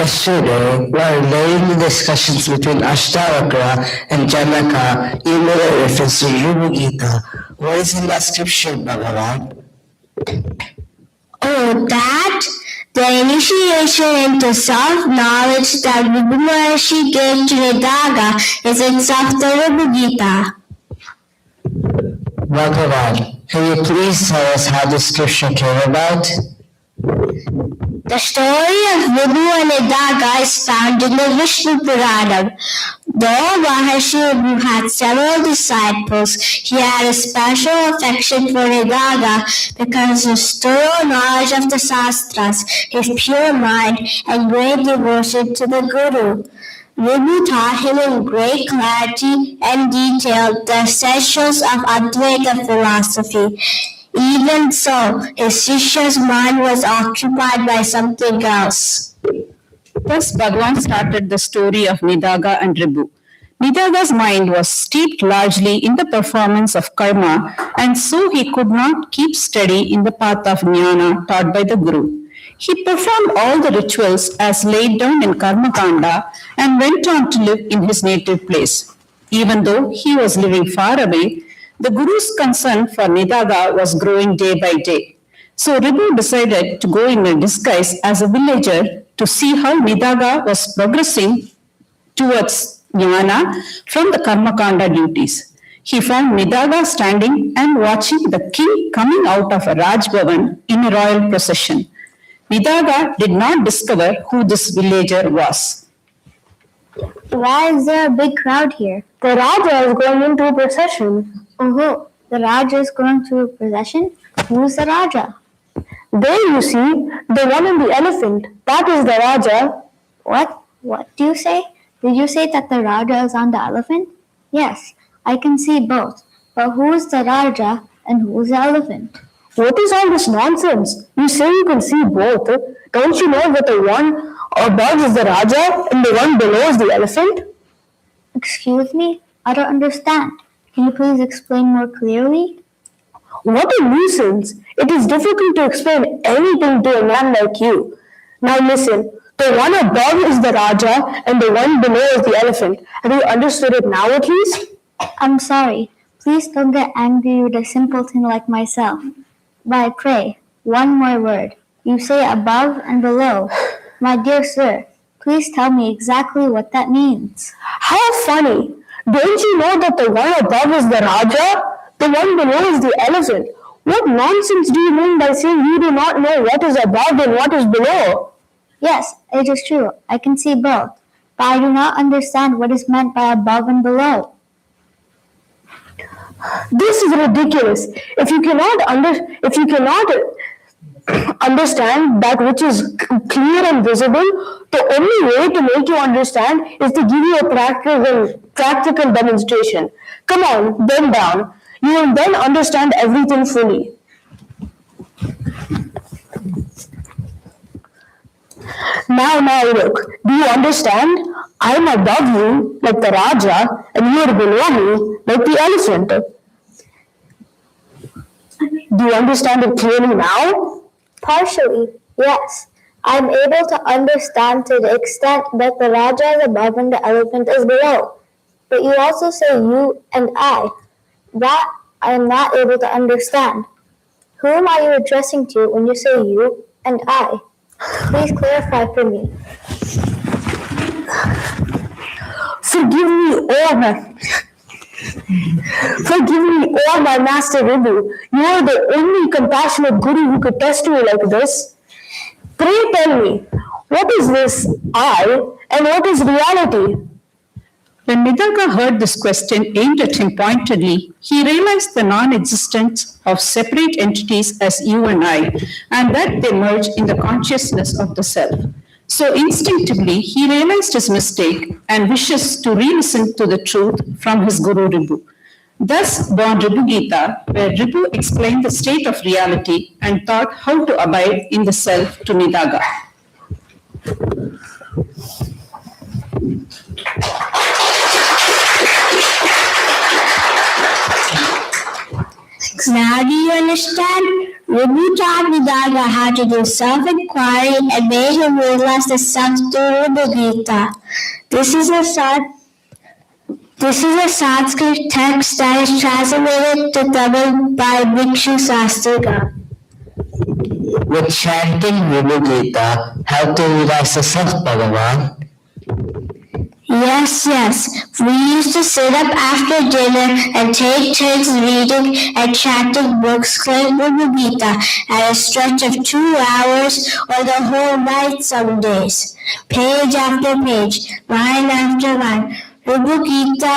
Yesterday, while laying the discussions between Ashtavakra and Janaka, you made a reference to Ribu Gita. What is in that scripture, Bhagavan? Oh, that? The initiation into self-knowledge that Ribu Maharshi gave to Nidaga is itself the Ribu Gita. Bhagavan, can you please tell us how the scripture came about? The story of Ribu and Nidaga is found in the Vishnu Puranam. Though Maharshi Ribu had several disciples, he had a special affection for Nidaga because of his thorough knowledge of the Shastras, his pure mind, and great devotion to the Guru. Ribu taught him in great clarity and detail the essentials of Advaita philosophy. Even so, his Shishya's mind was occupied by something else. Thus, Bhagavan started the story of Nidaga and Ribu. Nidaga's mind was steeped largely in the performance of karma, and so he could not keep steady in the path of jnana taught by the Guru. He performed all the rituals as laid down in Karma Kanda and went on to live in his native place. Even though he was living far away, the Guru's concern for Nidaga was growing day by day. So Ribu decided to go in a disguise as a villager to see how Nidaga was progressing towards jnana from the Karmakanda duties. He found Nidaga standing and watching the king coming out of a Raj Bhavan in a royal procession. Nidaga did not discover who this villager was. Why is there a big crowd here? The Raja is going into a procession. Oh, the Raja is going through a procession? Who's the Raja? There you see, the one in the elephant. That is the Raja. What? What do you say? Did you say that the Raja is on the elephant? Yes, I can see both. But who's the Raja and who's the elephant? What is all this nonsense? You say you can see both. Don't you know that the one above is the Raja and the one below is the elephant? Excuse me? I don't understand. Can you please explain more clearly? What a nuisance! It is difficult to explain anything to a man like you. Now listen, the one above is the Raja and the one below is the elephant. Have you understood it now at least? I'm sorry. Please don't get angry with a simpleton like myself. But I pray, one more word. You say above and below. My dear sir, please tell me exactly what that means. How funny! Don't you know that the one above is the Raja? The one below is the elephant. What nonsense do you mean by saying you do not know what is above and what is below? Yes, it is true. I can see both. But I do not understand what is meant by above and below. This is ridiculous. If you cannot understand that which is clear and visible, the only way to make you understand is to give you a practical demonstration. Come on, bend down. You will then understand everything fully. Now look. Do you understand? I am above you like the Raja and you are below me like the elephant. Do you understand it clearly now? Partially, yes. I'm able to understand to the extent that the Raja is above and the elephant is below. But you also say you and I. That I am not able to understand. Whom are you addressing to when you say you and I? Please clarify for me. Forgive me, all my master Ribu. You are the only compassionate Guru who could test me like this. Pray tell me, what is this I and what is reality? When Nidaga heard this question aimed at him pointedly, he realized the non-existence of separate entities as you and I, and that they merge in the consciousness of the self. So instinctively, he realized his mistake and wishes to re-listen to the truth from his Guru Ribu. Thus born Ribu Gita, where Ribu explained the state of reality and taught how to abide in the self to Nidaga. Now do you understand? Ribu taught Nidaga how to do self-inquiry and made him realize the self through Ribu Gita. This is a Sanskrit text that is translated to Tamil by Bhikshu Sastrika. With chanting Ribu Gita, how to realize the self, Bhagavan? Yes. We used to sit up after dinner and take turns reading and chanting books like Ribu Gita at a stretch of 2 hours or the whole night some days. Page after page, line after line. Ribu Gita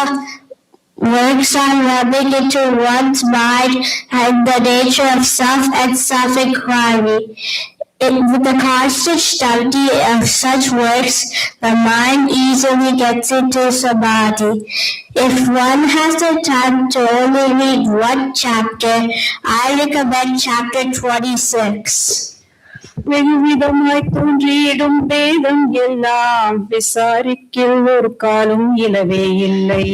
works on rubbing into one's mind and the nature of self and self-inquiry. With the constant study of such works, the mind easily gets into samadhi. If one has the time to only read one chapter, I recommend chapter 26. வெகுவிதமாய் தோன்றியிடும் வேதம் எல்லாம் விசாரிக்கில் ஒரு காலம் இலவே இல்லை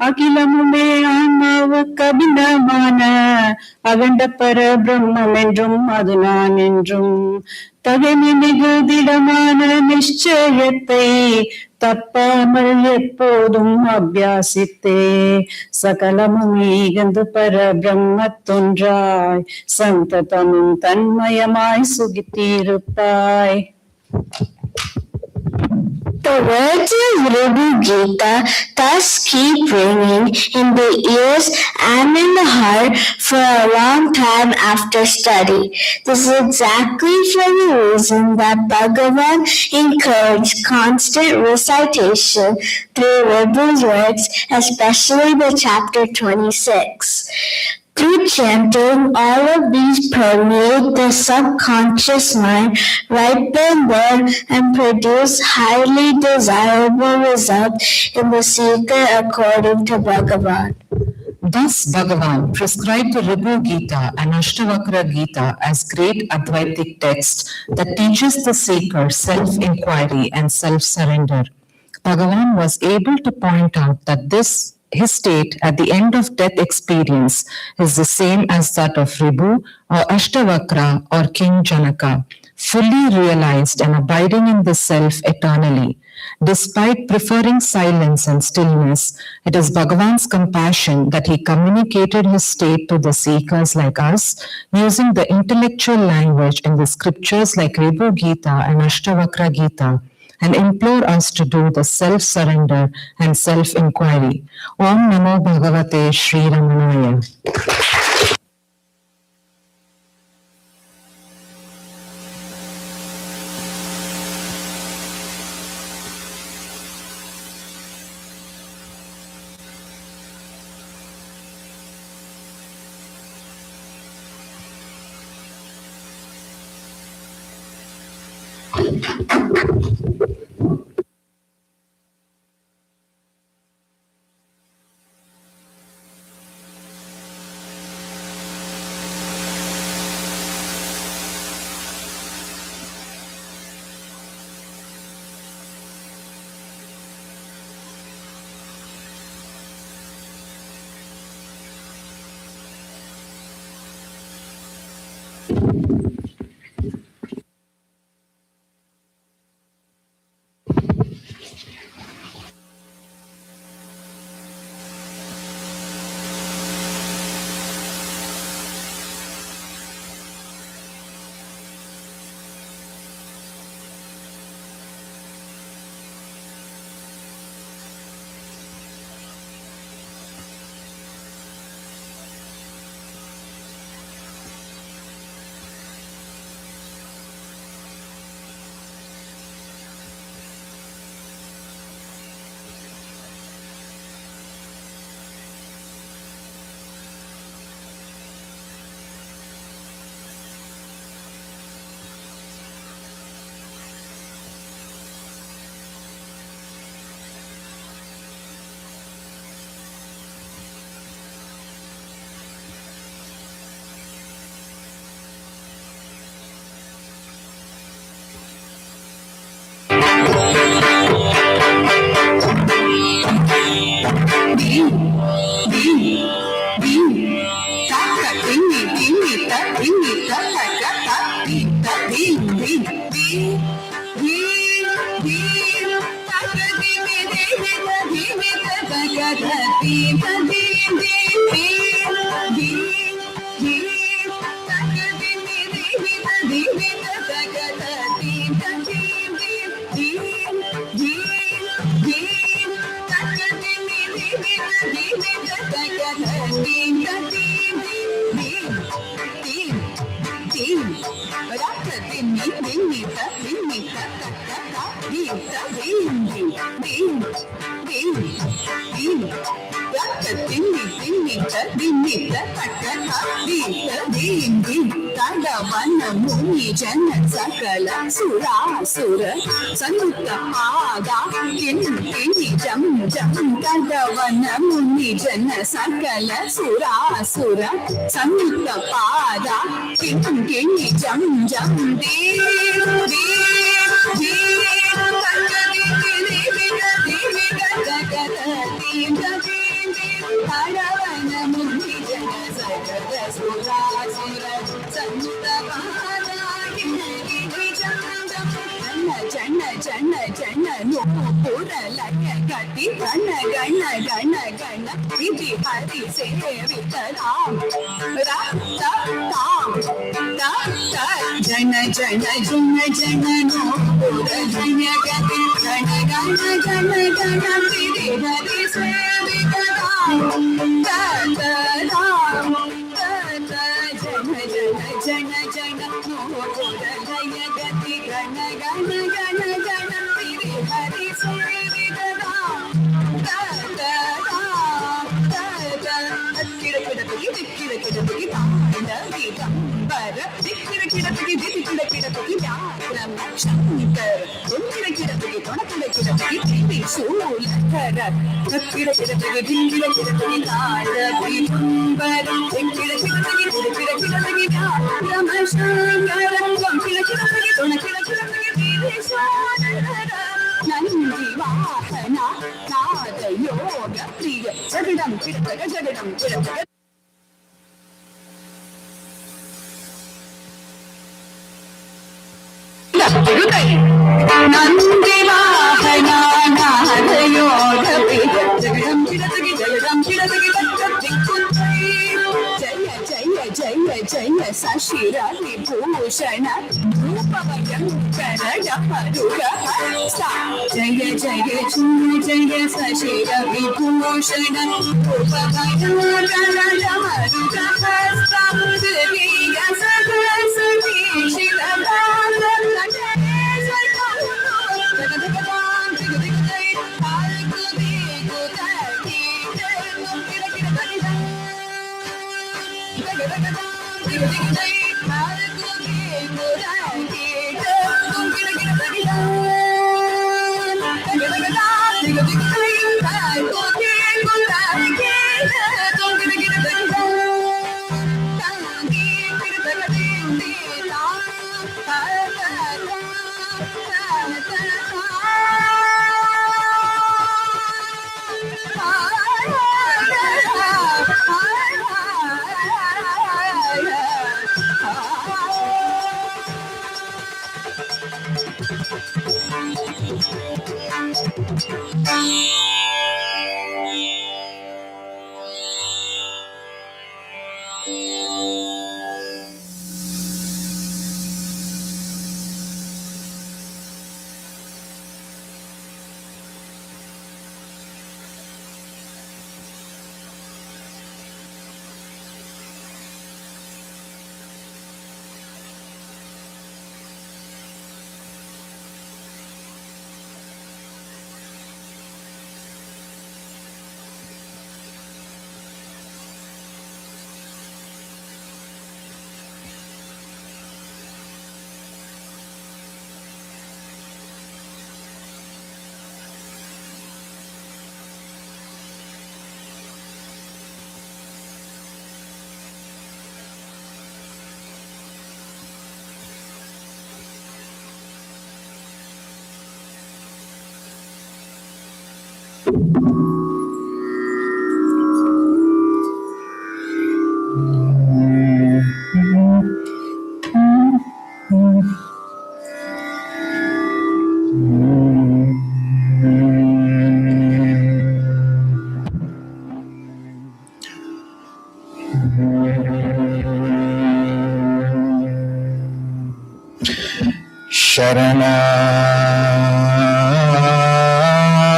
அகிலமுமே ஆன்மாவுக்கு அபிநமான அகண்ட பர பிரம்மம் என்றும் அது நான் என்றும் தகைமை மிகு திடமான நிச்சயத்தை தப்பாமல் எப்போதும் அபியாசித்தே சகலமும் ஈகந்து பர பிரம்மத்தொன்றாய் சந்ததமும் தன்மயமாய் சுகித்திருப்பாய். The words of Ribu Gita thus keep ringing in the ears and in the heart for a long time after study. This is exactly for the reason that Bhagavan encouraged constant recitation through Ribu's works, especially the chapter 26. Through chanting, all of these permeate the subconscious mind, ripen there, and produce highly desirable results in the seeker according to Bhagavan. Thus, Bhagavan prescribed the Ribhu Gita and Ashtavakra Gita as great Advaitic texts that teaches the seeker self-inquiry and self-surrender. Bhagavan was able to point out that his state at the end of death experience is the same as that of Ribhu or Ashtavakra or King Janaka, fully realized and abiding in the self eternally. Despite preferring silence and stillness, it is Bhagavan's compassion that he communicated his state to the seekers like us, using the intellectual language in the scriptures like Ribhu Gita and Ashtavakra Gita, and implore us to do the self-surrender and self-inquiry. Om Namo Bhagavate Sri Ramanaya. Shankar கிடக்கிடத்துக்கு தொணக்கிடக்கிடத்துக்கு தேவி சூலகரர் கிடக்கிடத்துக்கு திங்கிடக்கிடத்துக்கு நாடகி துன்பரம் கிடக்கிடத்துக்கு கிடக்கிடத்துக்கு ரமசங்கரம் கிடக்கிடத்துக்கு தொணக்கிடக்கிடத்துக்கு தேவி சூலகரர் நந்தி வாகன நாத யோக பிரிய ஜகடம் கிடக்க ஜகடம் கிடக்க நந்தி வாகன நாத யோக பிரிய ஜகடம் கிடக்கு ஜகடம் கிடக்கு ஜய ஜய ஜய ஜய சசிரவி பூஷண ரூபவயங்கர டமருக ஹஸ்த ஜய ஜய ஜய சசிரவி பூஷண ரூபவயங்கர டமருக ஹஸ்த திவ்ய சகசதி சிவபாத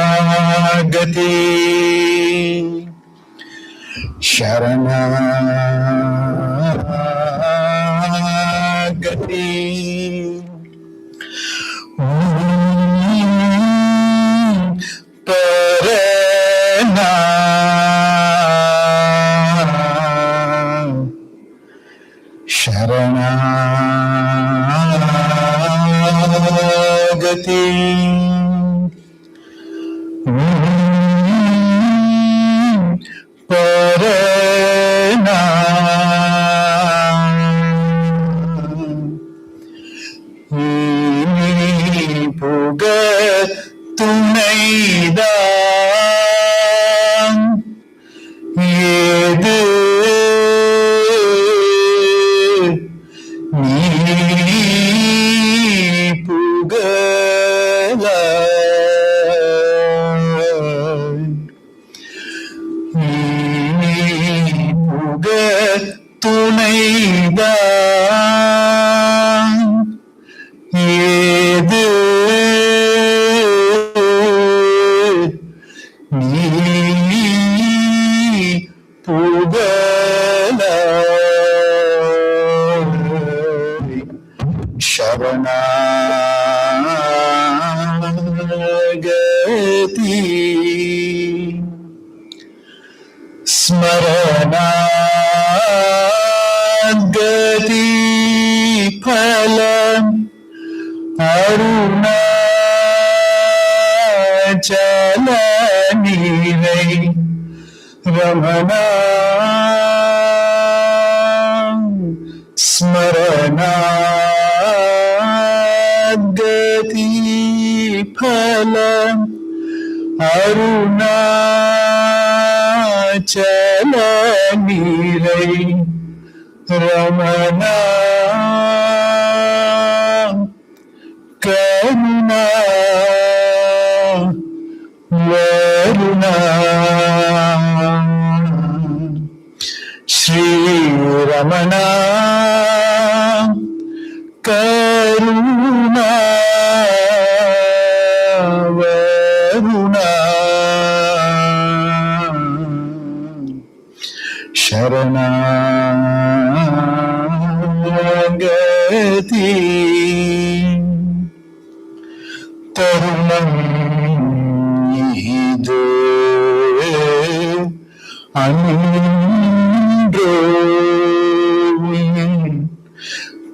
शरणागति शरणागति परना शरणागति परना புக துணைதான் ஏது நீ புக துணைதான் ஏது நீ புகழ शरणागति स्मरणागति फलम् அருணாச்சல நீரை ரமணா ஸ்மரணாத்கதி பலம் அருணாச்சல நீரை ரமணா கருணா வருணா ஸ்ரீ ரமணா கருணா வருணா சரணாகதி தருணம் இது அன்றோ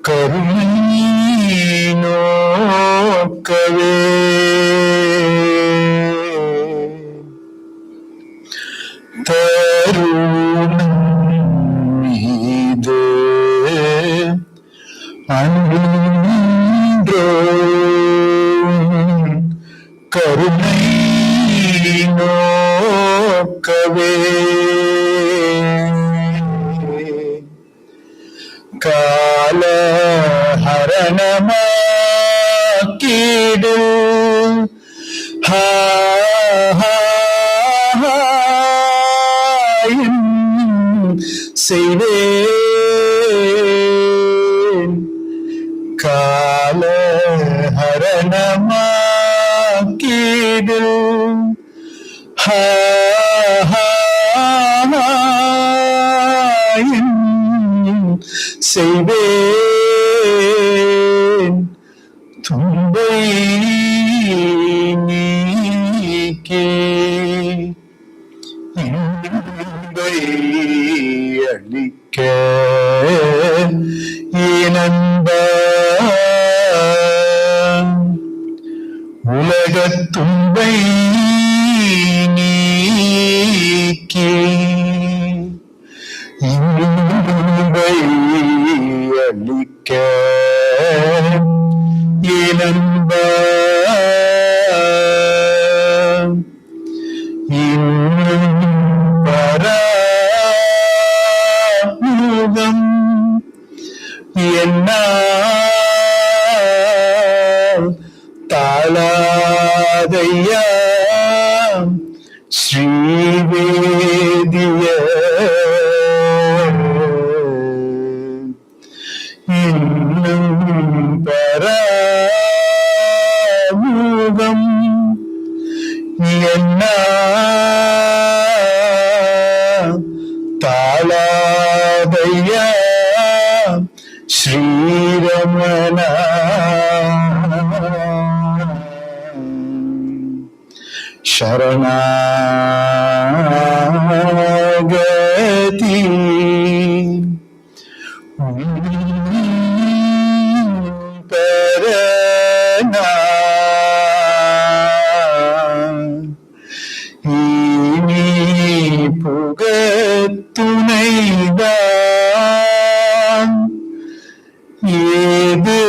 கருணை நோக்கவே தருணம் இது அன்றோ கருணை நோக்கவே கால ஹரணமாக்கீடு செய்வேன் கால ஹரணமாக்கீடு செய்வேன் துன்பை நீக்கே இன்பை அளிக்க இனன்ப உலகத் துன்பை நீக்கி இன்பை அளிக்க இனன்ப பரமுகம் என்னால் தாளாதையா ஸ்ரீவேதிய இன்னும் பரமுகம் என்னால் தாளாதையா ஸ்ரீரமண சரணாகதி பரணா இனி புகத்துணைதான் ஏது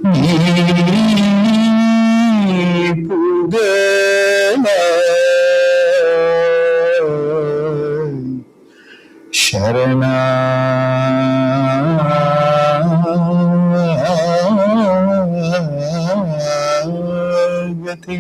நீ புகழ சரணாகதி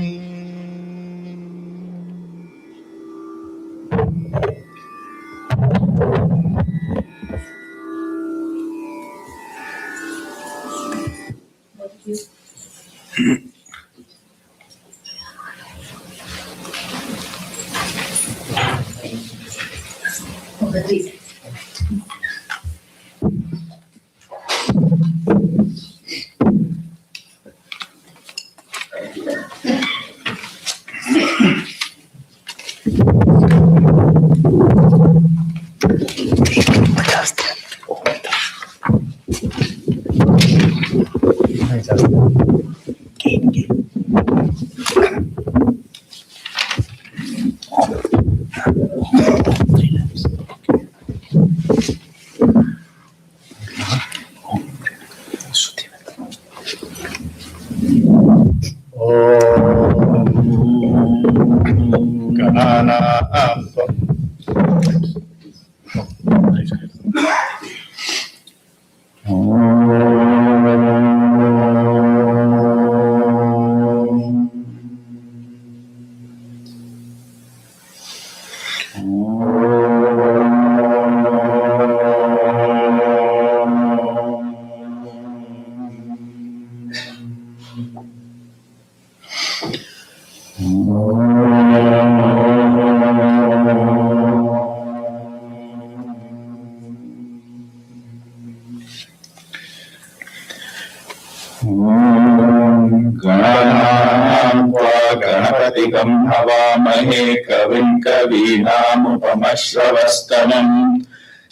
गणपतिगं हवामहे कविं कवीनामुपमश्रवस्तमम्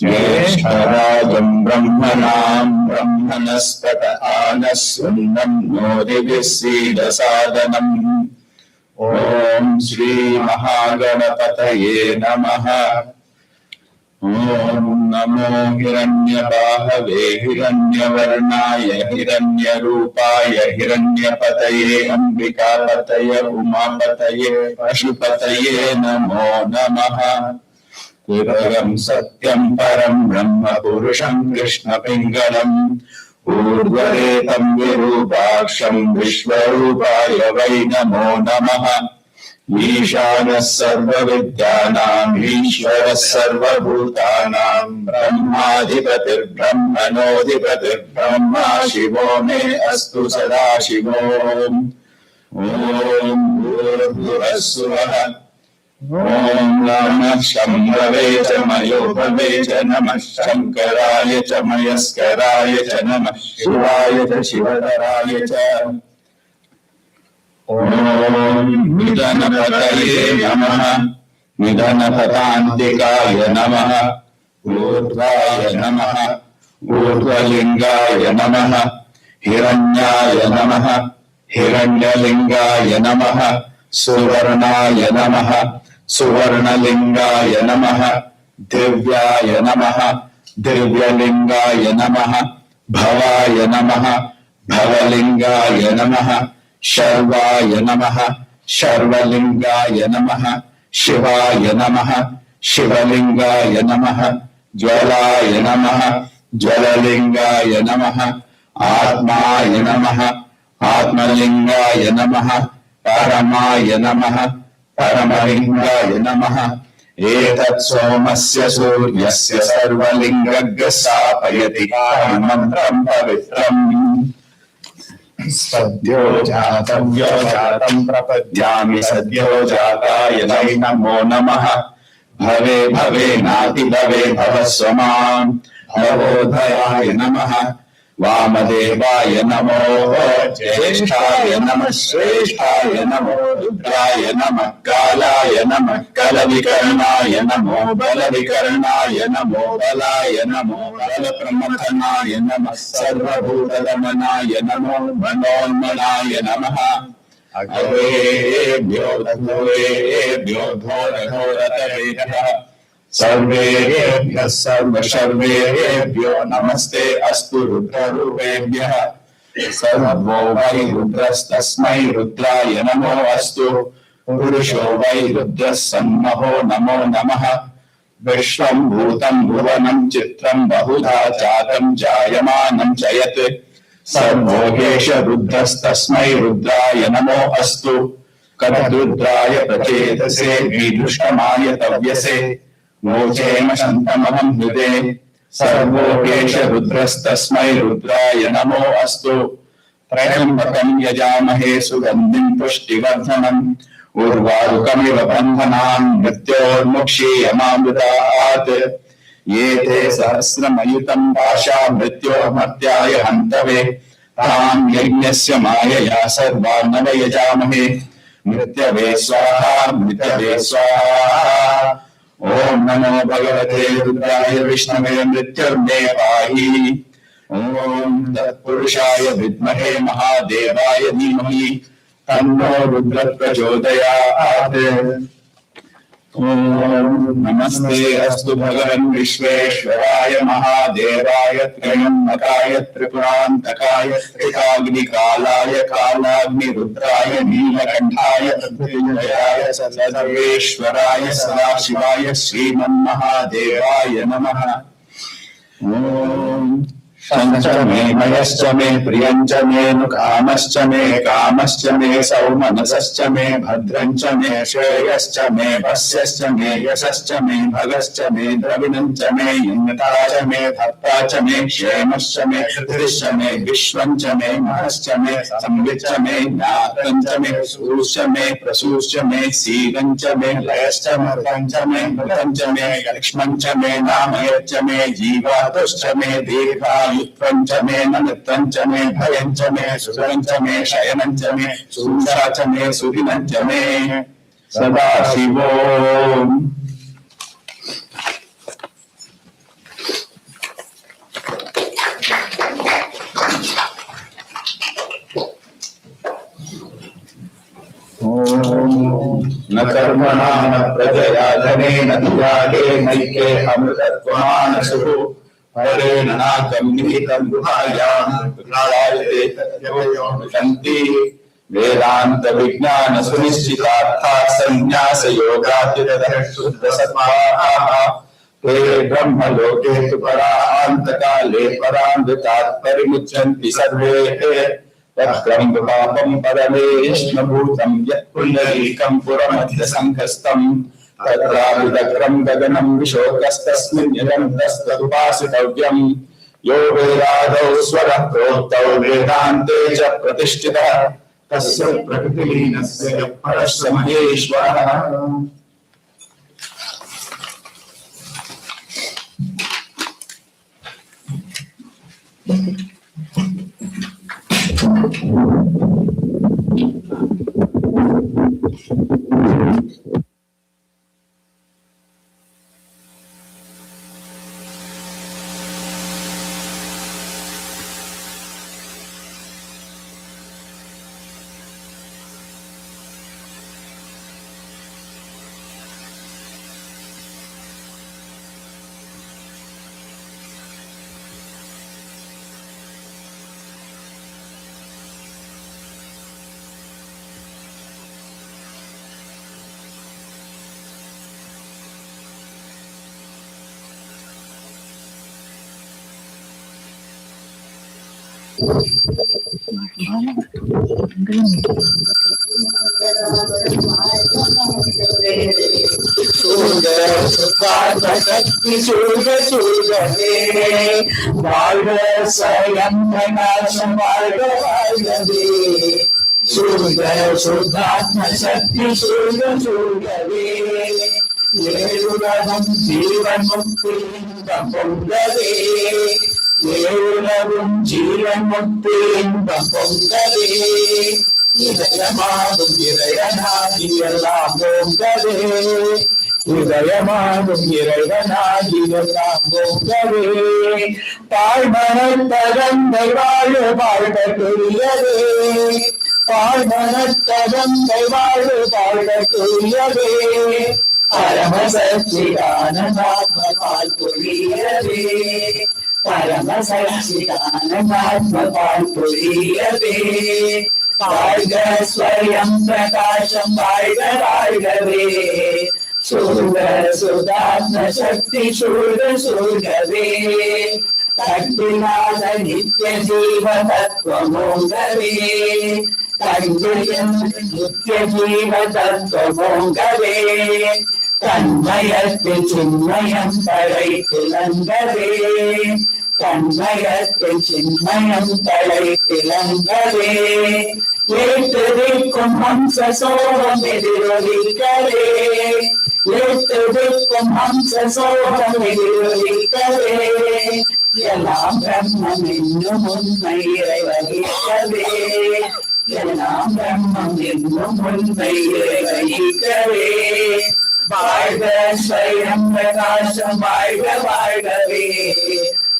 ज्येष्ठराजं ब्रह्मणां ब्रह्मणस्पत आनस्वन्नं नोदिभिः सीदसादनम् ॐ श्री महागणपतये नमः। ॐ नमो हिरण्यबाहवे हिरण्यवर्णाय हिरण्यरूपाय हिरण्यपतये अम्बिकापतये उमापतये पशुपतये नमो नमः। कृतगं सत्यं परं ब्रह्म पुरुषं कृष्णपिङ्गलम् ऊर्ध्वरेतं विरूपाक्षं विश्वरूपाय वै नमो नमः। ईशानः सर्वविद्यानाम् ईश्वरः सर्वभूतानां ब्रह्माधिपतिर्ब्रह्मणोऽधिपतिर्ब्रह्मा शिवो मे अस्तु सदा शिवो। ॐ भूर्भुवः स्वः। ॐ नमः शम्भवे च मयोभवे च नमः शङ्कराय च मयस्कराय च नमः शिवाय च शिवधराय च। ॐ निधनपतये नमः निधनपदान्तिकाय नमः ऊर्ध्वाय नमः ऊर्ध्वलिङ्गाय नमः हिरण्याय नमः हिरण्यलिङ्गाय नमः सुवर्णाय नमः सुवर्णलिङ्गाय नमः दिव्याय नमः दिव्यलिङ्गाय नमः भवाय नमः भवलिङ्गाय नमः शर्वाय नमः शर्वलिङ्गाय नमः शिवाय नमः शिवलिङ्गाय नमः ज्वलाय नमः ज्वललिङ्गाय नमः आत्माय नमः आत्मलिङ्गाय नमः परमाय नमः परमलिङ्गाय नमः। एतत् सोमस्य सूर्यस्य सर्वलिङ्गग्रसापयति काममन्त्रं पवित्रम्। सद्यो जातं प्रपद्यामि सद्यो जाताय वै नमो नमः। भवे भवे नाति भवे भवस्व माम् भवोदयाय नमः। वामदेवाय नमो ज्येष्ठाय नमः श्रेष्ठाय नमो रुद्राय नमः कालाय नमः कलविकर्णाय नमो बलविकर्णाय नमो बलाय नमो बलप्रमथनाय नमः सर्वभूतदमनाय नमो मनोन्मनाय नमः। अग्रेभ्यो घोरेभ्यो घोरघोरतरेभ्यः सर्वेभ्यः सर्वशर्वेभ्यो नमस्ते अस्तु रुद्ररूपेभ्यः। सर्वो वै रुद्रस्तस्मै रुद्राय नमो अस्तु पुरुषो वै रुद्रः सन्महो नमो नमः। विश्वं भूतं भुवनं चित्रं बहुधा जातं जायमानं च यत् सर्वोगेश रुद्रस्तस्मै रुद्राय नमो अस्तु। कदरुद्राय प्रचेतसे वीदुष्टमाय तव्यसे मोचेम शन्तमहं हृदे सर्वोकेश रुद्रस्तस्मै रुद्राय नमो अस्तु। त्र्यम्बकं यजामहे सुगन्धिं पुष्टिवर्धनम् उर्वारुकमिव बन्धनान् मृत्योर्मुक्षीयमामृतात्। ये ते सहस्रमयुतं पाशा मृत्योर्मर्त्याय हन्तवे तान् यज्ञस्य मायया सर्वान् नव यजामहे मृत्यवे स्वाहा मृत्यवे स्वाहा। ॐ नमो भगवते रुद्राय विष्णवे मृत्युर्मे पाहि ओम तत्पुरुषाय विद्महे महादेवाय धीमहि तन्नो रुद्र प्रचोदयात्। ओम नमस्ते अस्तु भगवन् विश्वेश्वराय महादेवाय त्रयंबकाय त्रिपुरान्तकाय त्रिकाग्निकालाय कालाग्निरुद्राय नीलकण्ठाय मृत्युञ्जयाय सर्वेश्वराय सदाशिवाय श्रीमन्महादेवाय नमः। ओम शंच मे मयश्च मे प्रियंच मे कामश्च मे सौमनसश्च मे भद्रंच मे श्रेयश्च मे वस्यश्च मे यशश्च मे भगश्च मे द्रविणंच मे यन्नता च मे भक्ता च मे क्षेमश्च मे धृतिश्च मे विश्वंच मे महश्च मे संविच्च मे ज्ञातंच मे सूश्च मे प्रसूश्च मे सीलंच मे लयश्च मृतंच मे मृतंच मे लक्ष्मंच मे नामयच्च मे जीवातुश्च मे दीर्घायुत्वंच मे नमित्तंच मे भयंच मे सुरंच मे शयनंच मे सुषा च मे सुदिनंच मे सदाशिवो। न कर्मणा न प्रजया धनेन त्यागे नैके अमृतत्वमानसुः हरेण नाकं निहितं गुहायां विघ्नायते तद्योनिषन्ति वेदान्त विज्ञान सुनिश्चितार्थाः संन्यास योगातिरतः शुद्ध सत्त्वाः ते ब्रह्मलोके तु परान्तकाले परामृतात् परिमुच्यन्ति सर्वे तत्रं पापं परमेष्णभूतं यत् पुण्डरीकं पुरमध्य संकस्तं तत्राभिदग्रं गगनं विशोकस्तस्मिन् यदन्तस्तदुपासितव्यम् यो वेदादौ स्वरः प्रोक्तौ वेदान्ते च प्रतिष्ठितः तस्य प्रकृतिलीनस्य यः परस्य महेश्वरः।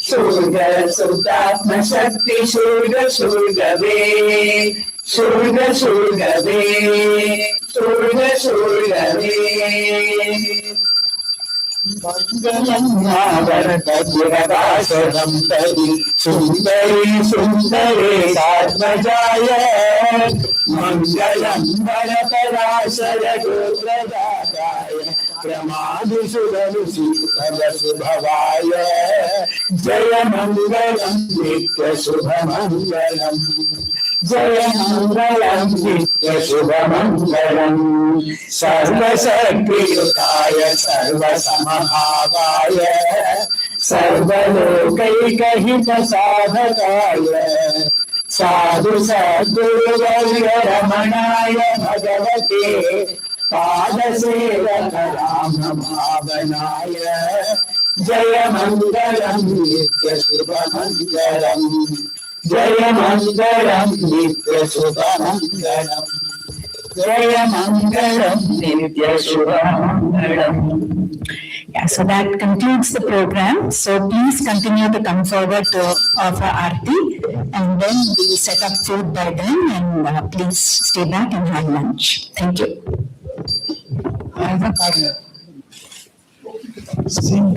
शूर्ग सुतात्म शक्ति शूर्ग शूर्गवे शूर्ग शूर्गवे शूर्ग शूर्गवे मंगलम भारतपुरवासरं तरि सुंदरी सुंदरे सात्मजाय मंगलम वरपराशर गोत्रदाताय प्रमादिशुभवाय जय मंगलम नित्य शुभ मंगलम जय मंगलम नित्य शुभ मंगलम सर्वशक्तियुताय सर्वसमभावाय सर्वलोकैकहितसाधकाय साधु सद्गुरुवर्य रमणाय भगवते पादसेवकराम भावनाय जय मंगलम नित्य शुभ मंगलम जय मंगलम नित्य शुभ मंगलम जय मंगलम नित्य शुभ मंगलम. Yeah, so that concludes the program. So please continue to come forward to offer Aarti, and then we'll set up food by then, and please stay back and have lunch. Thank you. Sing.